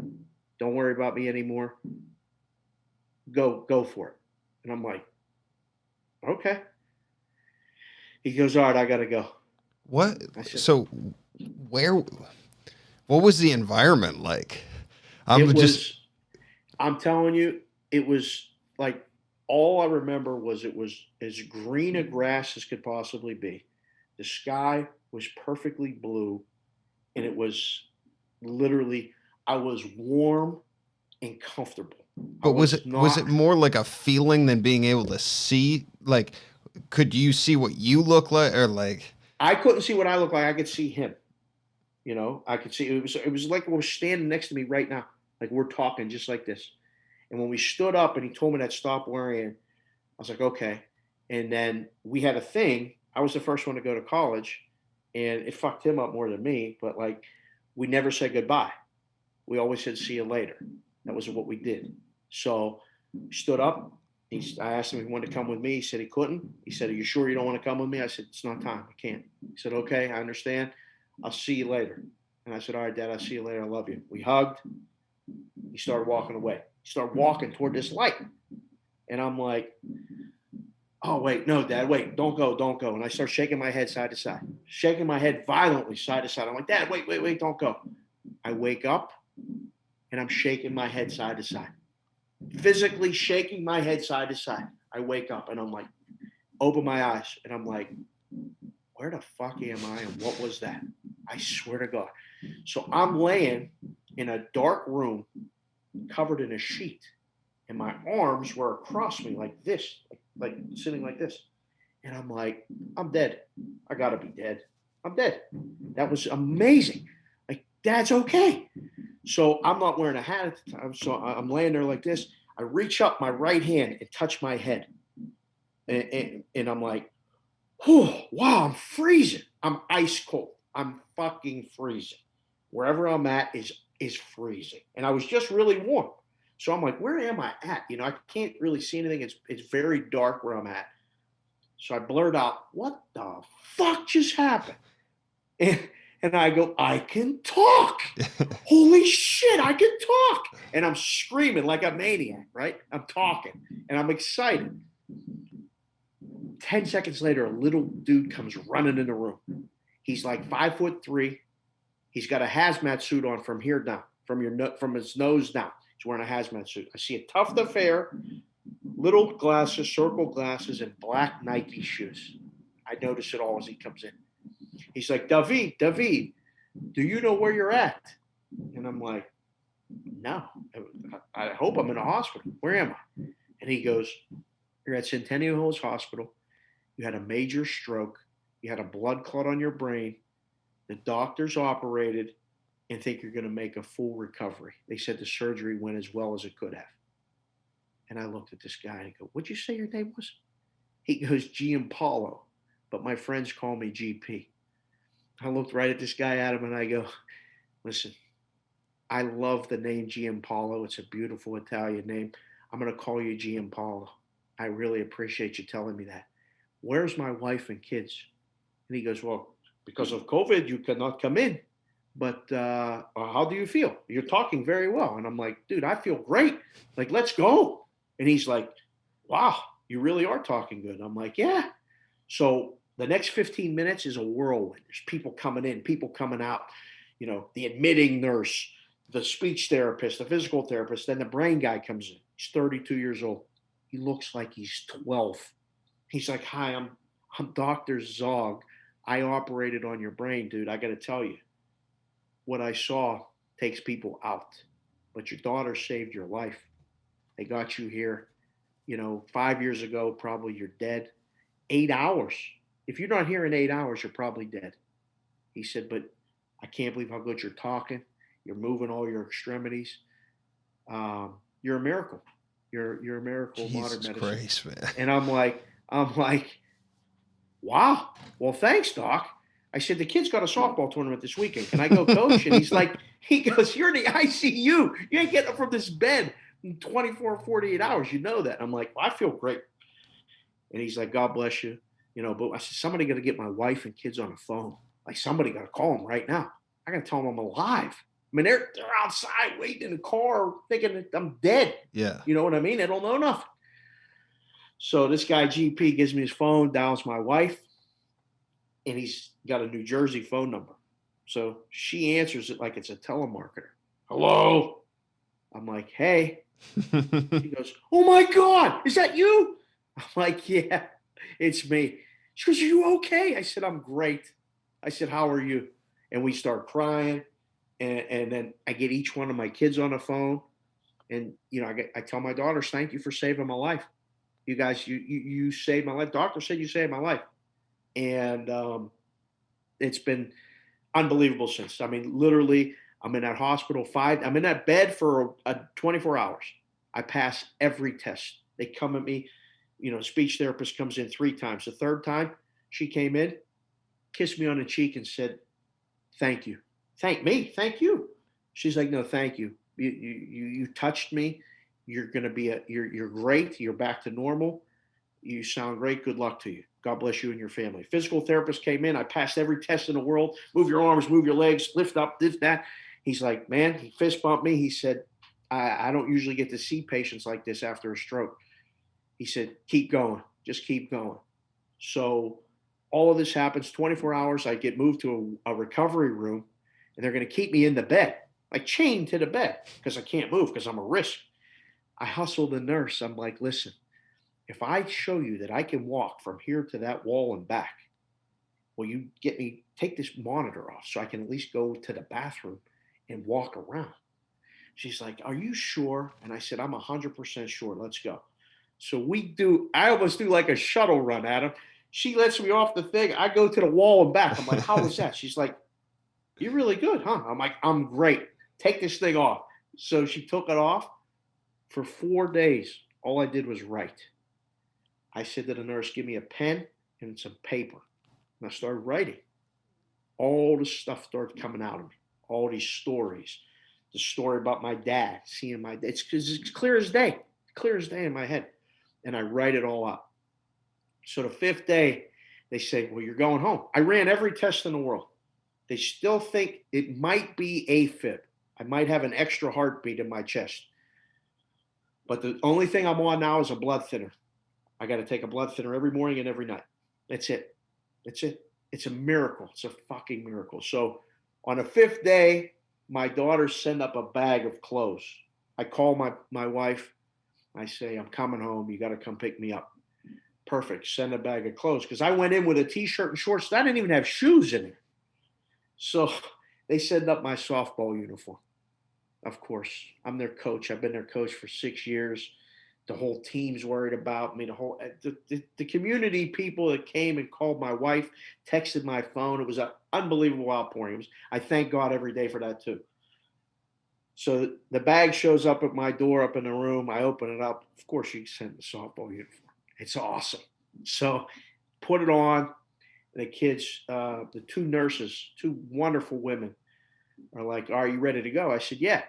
Don't worry about me anymore. Go for it. And I'm like, okay. He goes, all right, I got to go. What? So what was the environment like? I'm telling you, it was like, all I remember was it was as green a grass as could possibly be. The sky was perfectly blue. And it was literally, I was warm and comfortable. But was it more like a feeling than being able to see? Like, could you see what you look like, or like? I couldn't see what I looked like. I could see him. I could see it was like we're standing next to me right now, like we're talking just like this. And when we stood up and he told me that stop worrying, I was like, okay. And then we had a thing. I was the first one to go to college, and it fucked him up more than me. But like, we never said goodbye. We always said see you later. That was what we did. So he stood up. I asked him if he wanted to come with me. He said he couldn't. He said, are you sure you don't want to come with me? I said, it's not time. I can't. He said, okay, I understand. I'll see you later. And I said, all right, Dad, I'll see you later. I love you. We hugged. He started walking away. He started walking toward this light. And I'm like, oh, wait, no, Dad, wait, don't go. And I start shaking my head side to side, shaking my head violently side to side. I'm like, Dad, wait, don't go. I wake up and I'm shaking my head side to side. Physically shaking my head side to side. I wake up and I'm like, open my eyes, and I'm like, where the fuck am I and what was that? I swear to God. So I'm laying in a dark room covered in a sheet, and my arms were across me like this, like sitting like this. And I'm like, I'm dead. I gotta be dead. I'm dead. That was amazing. Like, Dad's okay. So I'm not wearing a hat at the time. So I'm laying there like this. I reach up my right hand and touch my head. And I'm like, oh, wow, I'm freezing. I'm ice cold. I'm fucking freezing. Wherever I'm at is freezing. And I was just really warm. So I'm like, where am I at? I can't really see anything. It's very dark where I'm at. So I blurt out, what the fuck just happened? And I go, I can talk. Holy shit, I can talk. And I'm screaming like a maniac, right? I'm talking and I'm excited. 10 seconds later, a little dude comes running in the room. He's like 5'3". He's got a hazmat suit on from here down, from his nose down. He's wearing a hazmat suit. I see a tuft of hair, little glasses, circle glasses, and black Nike shoes. I notice it all as he comes in. He's like, David, do you know where you're at? And I'm like, no, I hope I'm in a hospital. Where am I? And he goes, you're at Centennial Hills Hospital. You had a major stroke. You had a blood clot on your brain. The doctors operated and think you're going to make a full recovery. They said the surgery went as well as it could have. And I looked at this guy and I go, what'd you say your name was? He goes, Giampaolo, but my friends call me GP. I looked right at this guy, Adam, and I go, listen, I love the name Giampaolo. It's a beautiful Italian name. I'm going to call you Giampaolo. I really appreciate you telling me that. Where's my wife and kids? And he goes, well, because of COVID, you cannot come in. But how do you feel? You're talking very well. And I'm like, dude, I feel great. Like, let's go. And he's like, wow, you really are talking good. I'm like, yeah. So the next 15 minutes is a whirlwind. There's people coming in, people coming out, the admitting nurse, the speech therapist, the physical therapist, then the brain guy comes in. He's 32 years old. He looks like he's 12. He's like, hi, I'm Dr. Zog. I operated on your brain, dude. I got to tell you, what I saw takes people out. But your daughter saved your life. They got you here, 5 years ago, probably you're dead. 8 hours. If you're not here in 8 hours, you're probably dead. He said, but I can't believe how good you're talking. You're moving all your extremities. You're a miracle. You're a miracle of modern medicine. Christ, man. And I'm like, wow. Well, thanks, Doc. I said, the kid's got a softball tournament this weekend. Can I go coach? And he goes, you're in the ICU. You ain't getting up from this bed in 24, 48 hours. You know that. I'm like, well, I feel great. And he's like, God bless you. But I said, somebody got to get my wife and kids on the phone. Like, somebody got to call them right now. I got to tell them I'm alive. I mean, they're outside waiting in the car thinking that I'm dead. Yeah. You know what I mean? They don't know nothing. So this guy, GP, gives me his phone, dials my wife, and he's got a New Jersey phone number. So she answers it like it's a telemarketer. Hello? I'm like, hey. She goes, oh, my God, is that you? I'm like, yeah, it's me. She goes, are you okay? I said, I'm great. I said, how are you? And we start crying. And then I get each one of my kids on the phone. And, I tell my daughters, thank you for saving my life. You guys, you saved my life. Doctor said you saved my life. And it's been unbelievable since. I mean, literally, I'm in that hospital I'm in that bed for 24 hours. I pass every test. They come at me. Speech therapist comes in 3 times. The third time she came in, kissed me on the cheek and said, thank you. Thank me. Thank you. She's like, no, thank you. You touched me. You're going to be you're great. You're back to normal. You sound great. Good luck to you. God bless you and your family. Physical therapist came in. I passed every test in the world. Move your arms, move your legs, lift up, this, that. He's like, man, he fist bumped me. He said, I don't usually get to see patients like this after a stroke. He said, keep going. Just keep going. So all of this happens 24 hours. I get moved to a recovery room, and they're going to keep me in the bed, like chained to the bed, because I can't move because I'm a risk. I hustle the nurse. I'm like, listen, if I show you that I can walk from here to that wall and back, will you get me, take this monitor off so I can at least go to the bathroom and walk around? She's like, are you sure? And I said, I'm 100% sure. Let's go. So I almost do like a shuttle run, Adam. She lets me off the thing. I go to the wall and back. I'm like, how was that? She's like, you're really good, huh? I'm like, I'm great. Take this thing off. So she took it off. For 4 days, all I did was write. I said to the nurse, give me a pen and some paper. And I started writing. All the stuff started coming out of me. All these stories. The story about my dad, seeing my dad. It's clear as day in my head. And I write it all out. So the 5th day, they say, well, you're going home. I ran every test in the world. They still think it might be AFib. I might have an extra heartbeat in my chest. But the only thing I'm on now is a blood thinner. I got to take a blood thinner every morning and every night. That's it. It's a miracle. It's a fucking miracle. So on the 5th day, my daughters send up a bag of clothes. I call my wife. I say, I'm coming home. You got to come pick me up. Perfect. Send a bag of clothes. Because I went in with a T-shirt and shorts. I didn't even have shoes in there. So they send up my softball uniform. Of course, I'm their coach. I've been their coach for 6 years. The whole team's worried about me. The community people that came and called my wife, texted my phone. It was an unbelievable outpouring. I thank God every day for that too. So the bag shows up at my door up in the room. I open it up. Of course, you sent the softball uniform. It's awesome. So put it on. The kids, the 2 nurses, 2 wonderful women, are like, are you ready to go? I said, yeah.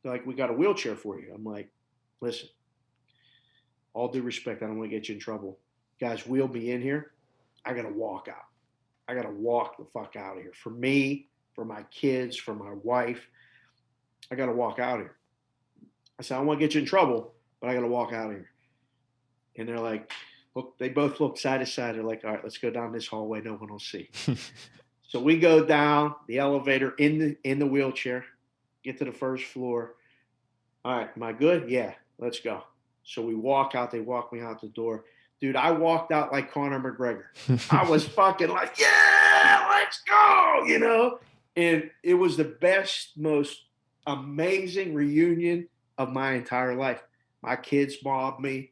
They're like, we got a wheelchair for you. I'm like, listen, all due respect, I don't want to get you in trouble. Guys, wheel me in here. I got to walk out. I got to walk the fuck out of here. For me, for my kids, for my wife, I got to walk out of here. I said, I don't want to get you in trouble, but I got to walk out of here. And they're like, look, they both look side to side. They're like, all right, let's go down this hallway. No one will see. So we go down the elevator in the wheelchair, get to the first floor. All right, am I good? Yeah, let's go. So we walk out. They walk me out the door. Dude, I walked out like Conor McGregor. I was fucking like, yeah, let's go, And it was the best, most amazing reunion of my entire life. My kids mobbed me.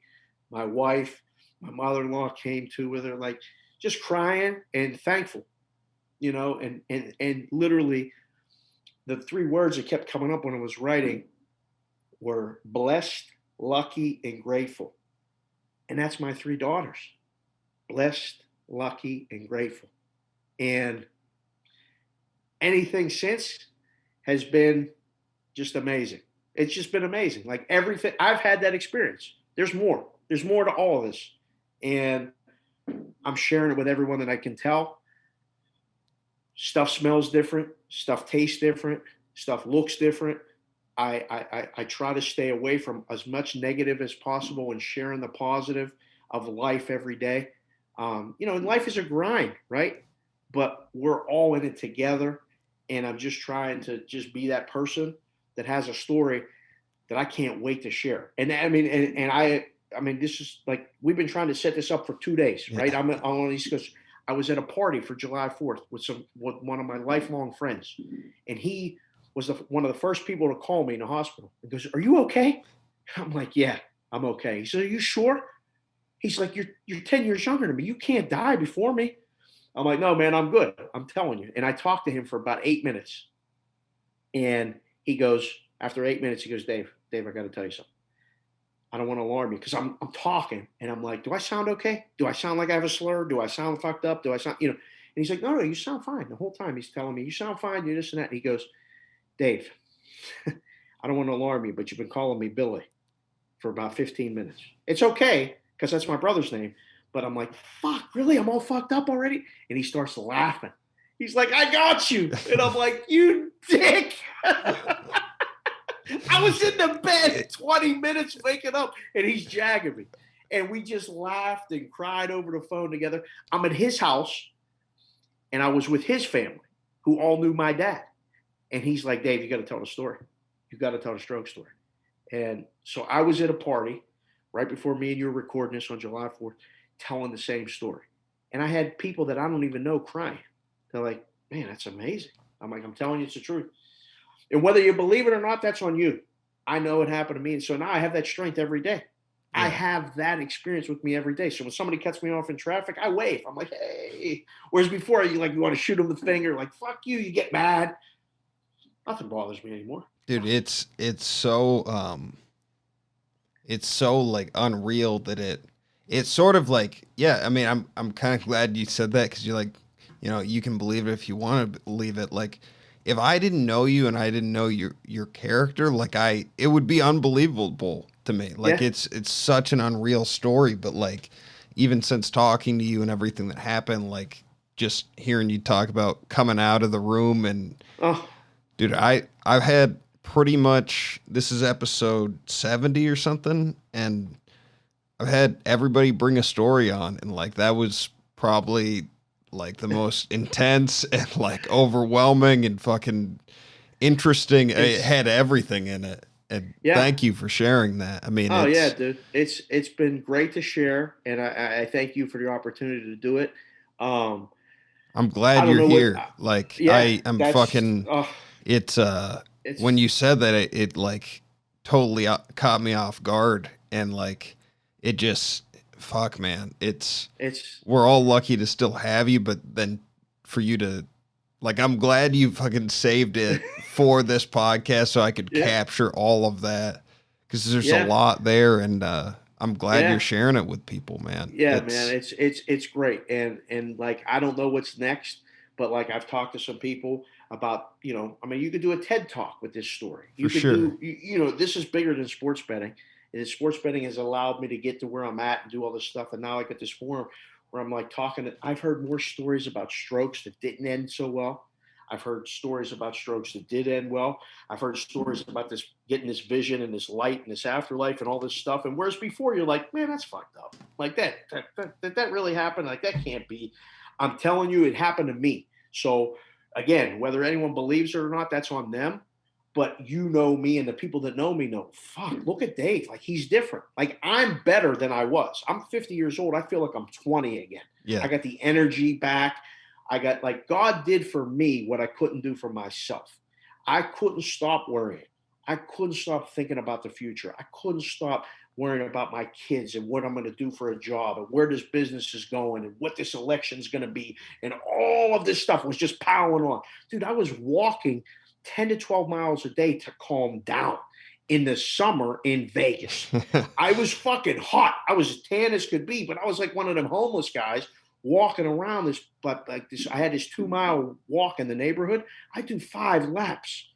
My wife, my mother-in-law came too with her, like just crying and thankful. And literally the 3 words that kept coming up when I was writing were blessed, lucky, and grateful. And that's my 3 daughters. Blessed, lucky, and grateful. And anything since has been just amazing. It's just been amazing. Like everything, I've had that experience. There's more. There's more to all of this. And I'm sharing it with everyone that I can tell. Stuff smells different. Stuff tastes different. Stuff looks different. I try to stay away from as much negative as possible and sharing the positive of life every day. And life is a grind, right? But we're all in it together. And I'm just trying to just be that person that has a story that I can't wait to share. And I mean, this is like, we've been trying to set this up for 2 days, right? I'm on East Coast. I was at a party for July 4th with one of my lifelong friends. And he was one of the first people to call me in the hospital. He goes, are you okay? I'm like, yeah, I'm okay. He said, are you sure? He's like, you're 10 years younger than me. You can't die before me. I'm like, no, man, I'm good. I'm telling you. And I talked to him for about 8 minutes. And he goes, after 8 minutes, he goes, Dave, I got to tell you something. I don't want to alarm you because I'm talking and I'm like, do I sound okay? Do I sound like I have a slur? Do I sound fucked up? Do I sound, And he's like, no, you sound fine. The whole time he's telling me, you sound fine, you this and that. And he goes, Dave, I don't want to alarm you, but you've been calling me Billy for about 15 minutes. It's okay because that's my brother's name. But I'm like, fuck, really? I'm all fucked up already? And he starts laughing. He's like, I got you. And I'm like, you dick. I was in the bed 20 minutes waking up and he's jagging me. And we just laughed and cried over the phone together. I'm at his house and I was with his family who all knew my dad. And he's like, Dave, you got to tell the story. You got to tell the stroke story. And so I was at a party right before me and you were recording this on July 4th, telling the same story. And I had people that I don't even know crying. They're like, man, that's amazing. I'm like, I'm telling you, it's the truth. And whether you believe it or not, that's on you. I know it happened to me. And so now I have that strength every day. I have that experience with me every day. So when somebody cuts me off in traffic, I wave. I'm like, hey. Whereas before, you want to shoot them the finger, like, fuck you, you get mad. Nothing bothers me anymore. Dude, it's so like unreal that it's sort of like, yeah, I mean, I'm kind of glad you said that, because you're like, you can believe it if you want to believe it. Like, if I didn't know you and I didn't know your character, like it would be unbelievable to me. Like, it's such an unreal story, but like, even since talking to you and everything that happened, like just hearing you talk about coming out of the room and dude, I've had pretty much, this is episode 70 or something, and I've had everybody bring a story on, and like that was probably like the most intense and like overwhelming and fucking interesting. It had everything in it. And thank you for sharing that. I mean, yeah, dude, it's been great to share, and I thank you for the opportunity to do it. I'm glad you're here. I'm fucking. It's when you said that, it like totally caught me off guard, and like it just, fuck, man, we're all lucky to still have you, but then for you to, like, I'm glad you fucking saved it for this podcast so I could capture all of that, because there's a lot there, and I'm glad you're sharing it with people, man. Yeah, man, it's great, and like, I don't know what's next, but like, I've talked to some people about, I mean, you could do a TED talk with this story. You could do, this is bigger than sports betting. And sports betting has allowed me to get to where I'm at and do all this stuff. And now I got this forum where I'm like I've heard more stories about strokes that didn't end so well. I've heard stories about strokes that did end well. I've heard stories about getting this vision and this light and this afterlife and all this stuff. And whereas before you're like, man, that's fucked up. Like that really happened? Like, that can't be. I'm telling you, it happened to me. So again, whether anyone believes it or not, that's on them. But me, and the people that know me know, fuck, look at Dave. Like, he's different. Like, I'm better than I was. I'm 50 years old. I feel like I'm 20 again. Yeah. I got the energy back. I got, like, God did for me what I couldn't do for myself. I couldn't stop worrying. I couldn't stop thinking about the future. I couldn't stop worrying about my kids and what I'm going to do for a job and where this business is going and what this election is going to be. And all of this stuff was just piling on. Dude, I was walking 10 to 12 miles a day to calm down in the summer in Vegas. I was fucking hot. I was as tan as could be, but I was like one of them homeless guys walking around this. But like this, I had this 2-mile walk in the neighborhood. I do 5 laps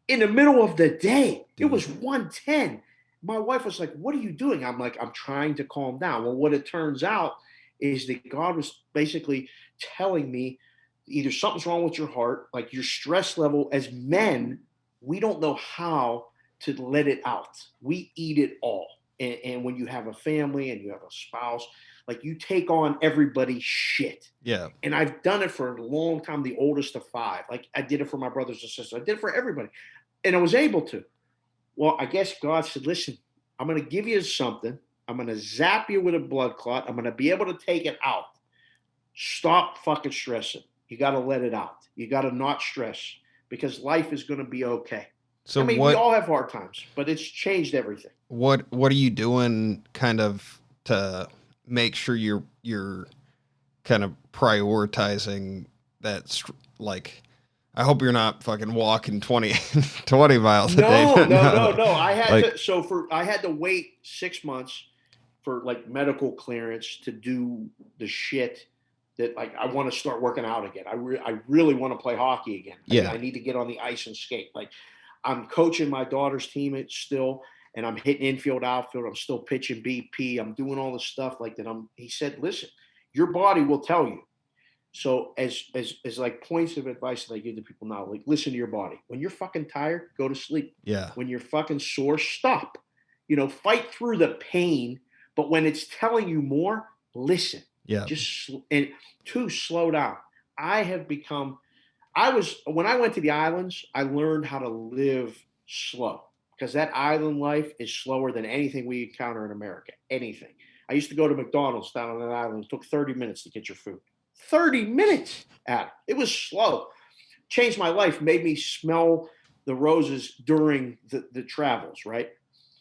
in the middle of the day. It was 110. My wife was like, what are you doing? I'm like, I'm trying to calm down. Well, what it turns out is that God was basically telling me, either something's wrong with your heart, like your stress level. As men, we don't know how to let it out. We eat it all. And when you have a family and you have a spouse, like, you take on everybody's shit. Yeah. And I've done it for a long time, the oldest of 5. Like, I did it for my brothers and sisters. I did it for everybody. And I was able to. Well, I guess God said, listen, I'm going to give you something. I'm going to zap you with a blood clot. I'm going to be able to take it out. Stop fucking stressing. You got to let it out. You got to not stress, because life is going to be okay. So, I mean, we all have hard times, but it's changed everything. What are you doing kind of to make sure you're kind of prioritizing that? Like, I hope you're not fucking walking 20 miles a day. No. I had to wait 6 months for like medical clearance to do the shit that, like, I want to start working out again. I really want to play hockey again. Yeah. I need to get on the ice and skate. Like, I'm coaching my daughter's team still, and I'm hitting infield, outfield. I'm still pitching BP. I'm doing all the stuff like that. He said, listen, your body will tell you. So as like points of advice that I give to people now, like, listen to your body. When you're fucking tired, go to sleep. Yeah. When you're fucking sore, stop. Fight through the pain. But when it's telling you more, listen. Yeah. And slow down. When I went to the islands, I learned how to live slow. because that island life is slower than anything we encounter in America. Anything. I used to go to McDonald's down on an island. It took 30 minutes to get your food. 30 minutes, Adam. It was slow. Changed my life, made me smell the roses during the travels, right?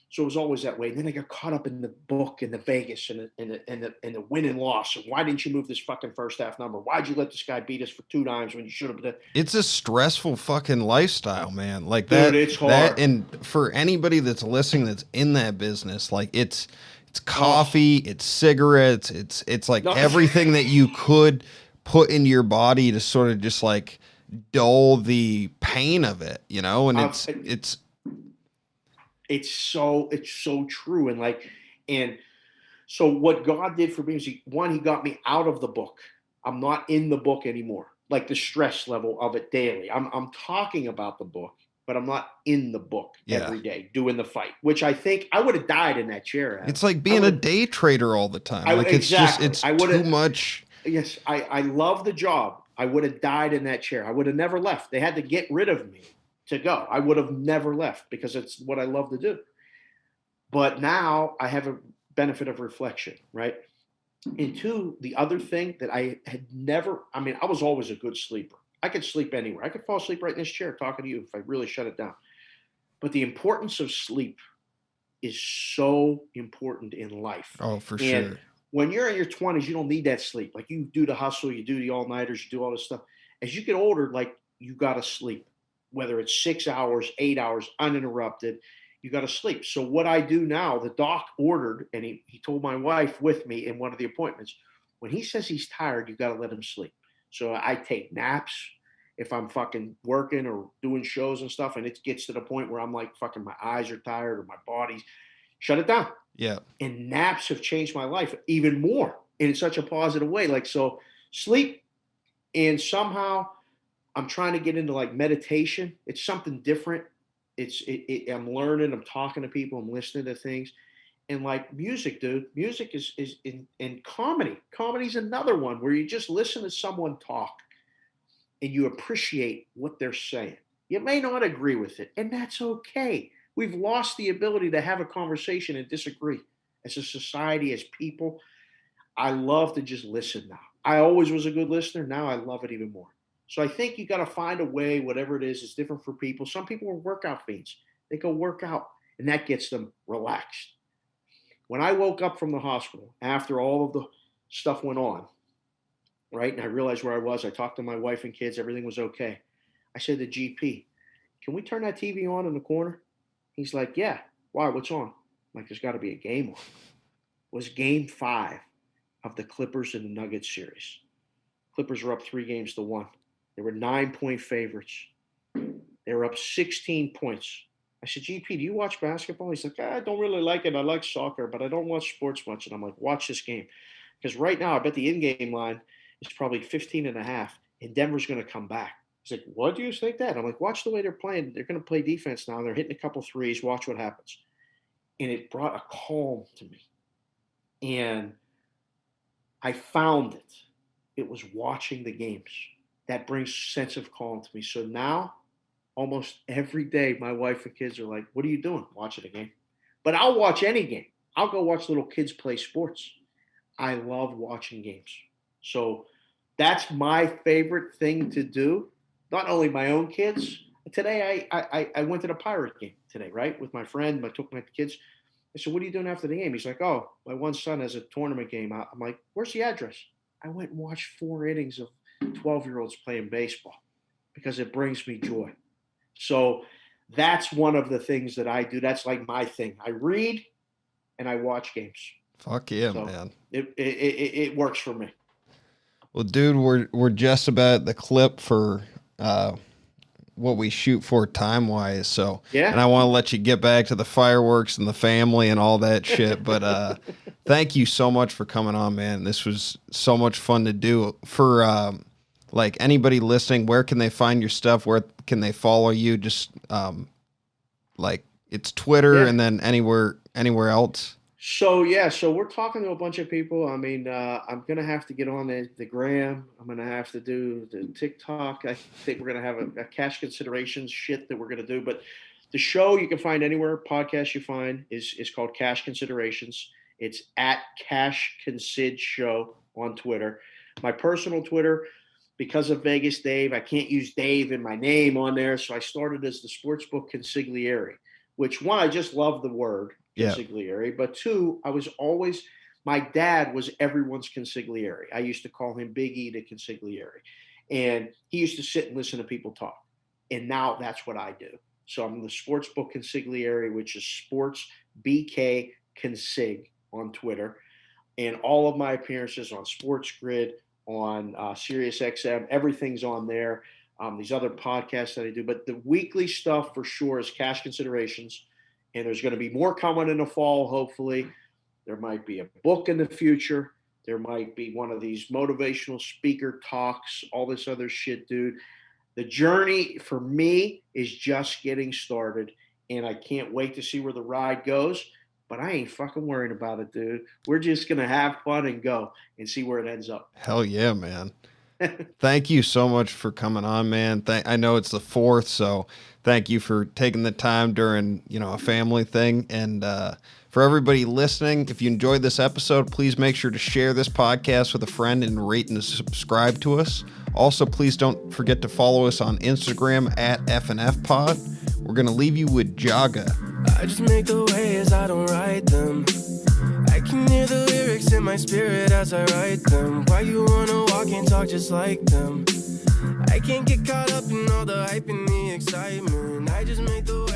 So it was always that way. And then I got caught up in the book and the Vegas and the win and loss. And why didn't you move this fucking first half number? Why'd you let this guy beat us for 2 dimes when you should have been? It's a stressful fucking lifestyle, man. Like Dude, that. it's hard. That, and for anybody that's listening that's in that business, like it's coffee, it's cigarettes, it's like everything that you could put into your body to sort of just like dull the pain of it, you know? And it's so true. And so what God did for me is he got me out of the book. I'm not in the book anymore. Like the stress level of it daily. I'm talking about the book, but I'm not in the book every day doing the fight, which I think I would have died in that chair. Adam. It's like being a day trader all the time. It's too much. Yes. I love the job. I would have died in that chair. I would have never left. They had to get rid of me to go. I would have never left because it's what I love to do. But now I have a benefit of reflection, right? And two, the other thing that I had never, I was always a good sleeper. I could sleep anywhere. I could fall asleep right in this chair talking to you if I really shut it down. But the importance of sleep is so important in life. Oh, for sure. When you're in your 20s, you don't need that sleep. Like you do the hustle, you do the all-nighters, you do all this stuff. As you get older, like you got to sleep. Whether it's 6 hours, 8 hours, uninterrupted, you got to sleep. So what I do now, the doc ordered, and he told my wife with me in one of the appointments, when he says he's tired, you got to let him sleep. So I take naps if I'm fucking working or doing shows and stuff, and it gets to the point where I'm like fucking my eyes are tired or my body's, shut it down. Yeah. And naps have changed my life even more in such a positive way. Like, so sleep, and somehow I'm trying to get into like meditation. It's something different. I'm learning, I'm talking to people, I'm listening to things. And like music, dude, music is in comedy. Comedy's another one where you just listen to someone talk and you appreciate what they're saying. You may not agree with it, and that's okay. We've lost the ability to have a conversation and disagree as a society, as people. I love to just listen now. I always was a good listener. Now I love it even more. So I think you got to find a way, whatever it is, it's different for people. Some people are workout fiends. They go work out, and that gets them relaxed. When I woke up from the hospital after all of the stuff went on, right, and I realized where I was, I talked to my wife and kids, everything was okay. I said to GP, can we turn that TV on in the corner? He's like, yeah. Why? What's on? I'm like, there's got to be a game on. It was game 5 of the Clippers and the Nuggets series. Clippers were up 3-1. They were 9-point favorites. They were up 16 points. I said, GP, do you watch basketball? He's like, I don't really like it. I like soccer, but I don't watch sports much. And I'm like, watch this game. Because right now, I bet the in-game line is probably 15.5, and Denver's going to come back. He's like, what do you think that? I'm like, watch the way they're playing. They're going to play defense now. They're hitting a couple threes. Watch what happens. And it brought a calm to me. And I found it. It was watching the games. That brings a sense of calm to me. So now, almost every day, my wife and kids are like, what are you doing? Watching a game. But I'll watch any game. I'll go watch little kids play sports. I love watching games. So that's my favorite thing to do. Not only my own kids. Today, I went to the Pirate game today, right, with my friend. I took my kids. I said, what are you doing after the game? He's like, oh, my one son has a tournament game. I'm like, where's the address? I went and watched 4 innings of 12-year-olds playing baseball because it brings me joy. So that's one of the things that I do. That's like my thing. I read and I watch games. Fuck yeah, so man. It works for me. Well, dude, we're just about the clip for what we shoot for time-wise. So, yeah. And I want to let you get back to the fireworks and the family and all that shit. But thank you so much for coming on, man. This was so much fun to do. For like anybody listening, where can they find your stuff? Where can they follow you? Just like it's Twitter and then anywhere else. So we're talking to a bunch of people. I mean, I'm gonna have to get on the gram. I'm gonna have to do the TikTok. I think we're gonna have a cash considerations shit that we're gonna do. But The show you can find anywhere podcast you find is called Cash Considerations. It's at Cash Consid Show on Twitter. My personal Twitter, because of Vegas Dave, I can't use Dave in my name on there, so I started as the Sportsbook Consigliere, which, one, I just love the word consigliere, but two, my dad was everyone's consigliere. I used to call him Big E the consigliere, and he used to sit and listen to people talk, and now that's what I do. So I'm the Sportsbook Consigliere, which is Sports BK Consig on Twitter, and all of my appearances on SportsGrid, on SiriusXM, everything's on there. These other podcasts that I do, but the weekly stuff for sure is Cash Considerations, and there's going to be more coming in the fall. Hopefully, there might be a book in the future. There might be one of these motivational speaker talks, all this other shit, dude. The journey for me is just getting started, and I can't wait to see where the ride goes. But I ain't fucking worrying about it, dude. We're just going to have fun and go and see where it ends up. Hell yeah, man. Thank you so much for coming on, man. I know it's the 4th, so thank you for taking the time during, a family thing. And for everybody listening, if you enjoyed this episode, please make sure to share this podcast with a friend and rate and subscribe to us. Also, please don't forget to follow us on Instagram at FNFpod. We're going to leave you with Jaga. I just make the waves, I don't write them. I can hear the lyrics in my spirit as I write them. Why you wanna walk and talk just like them? I can't get caught up in all the hype and the excitement. I just make the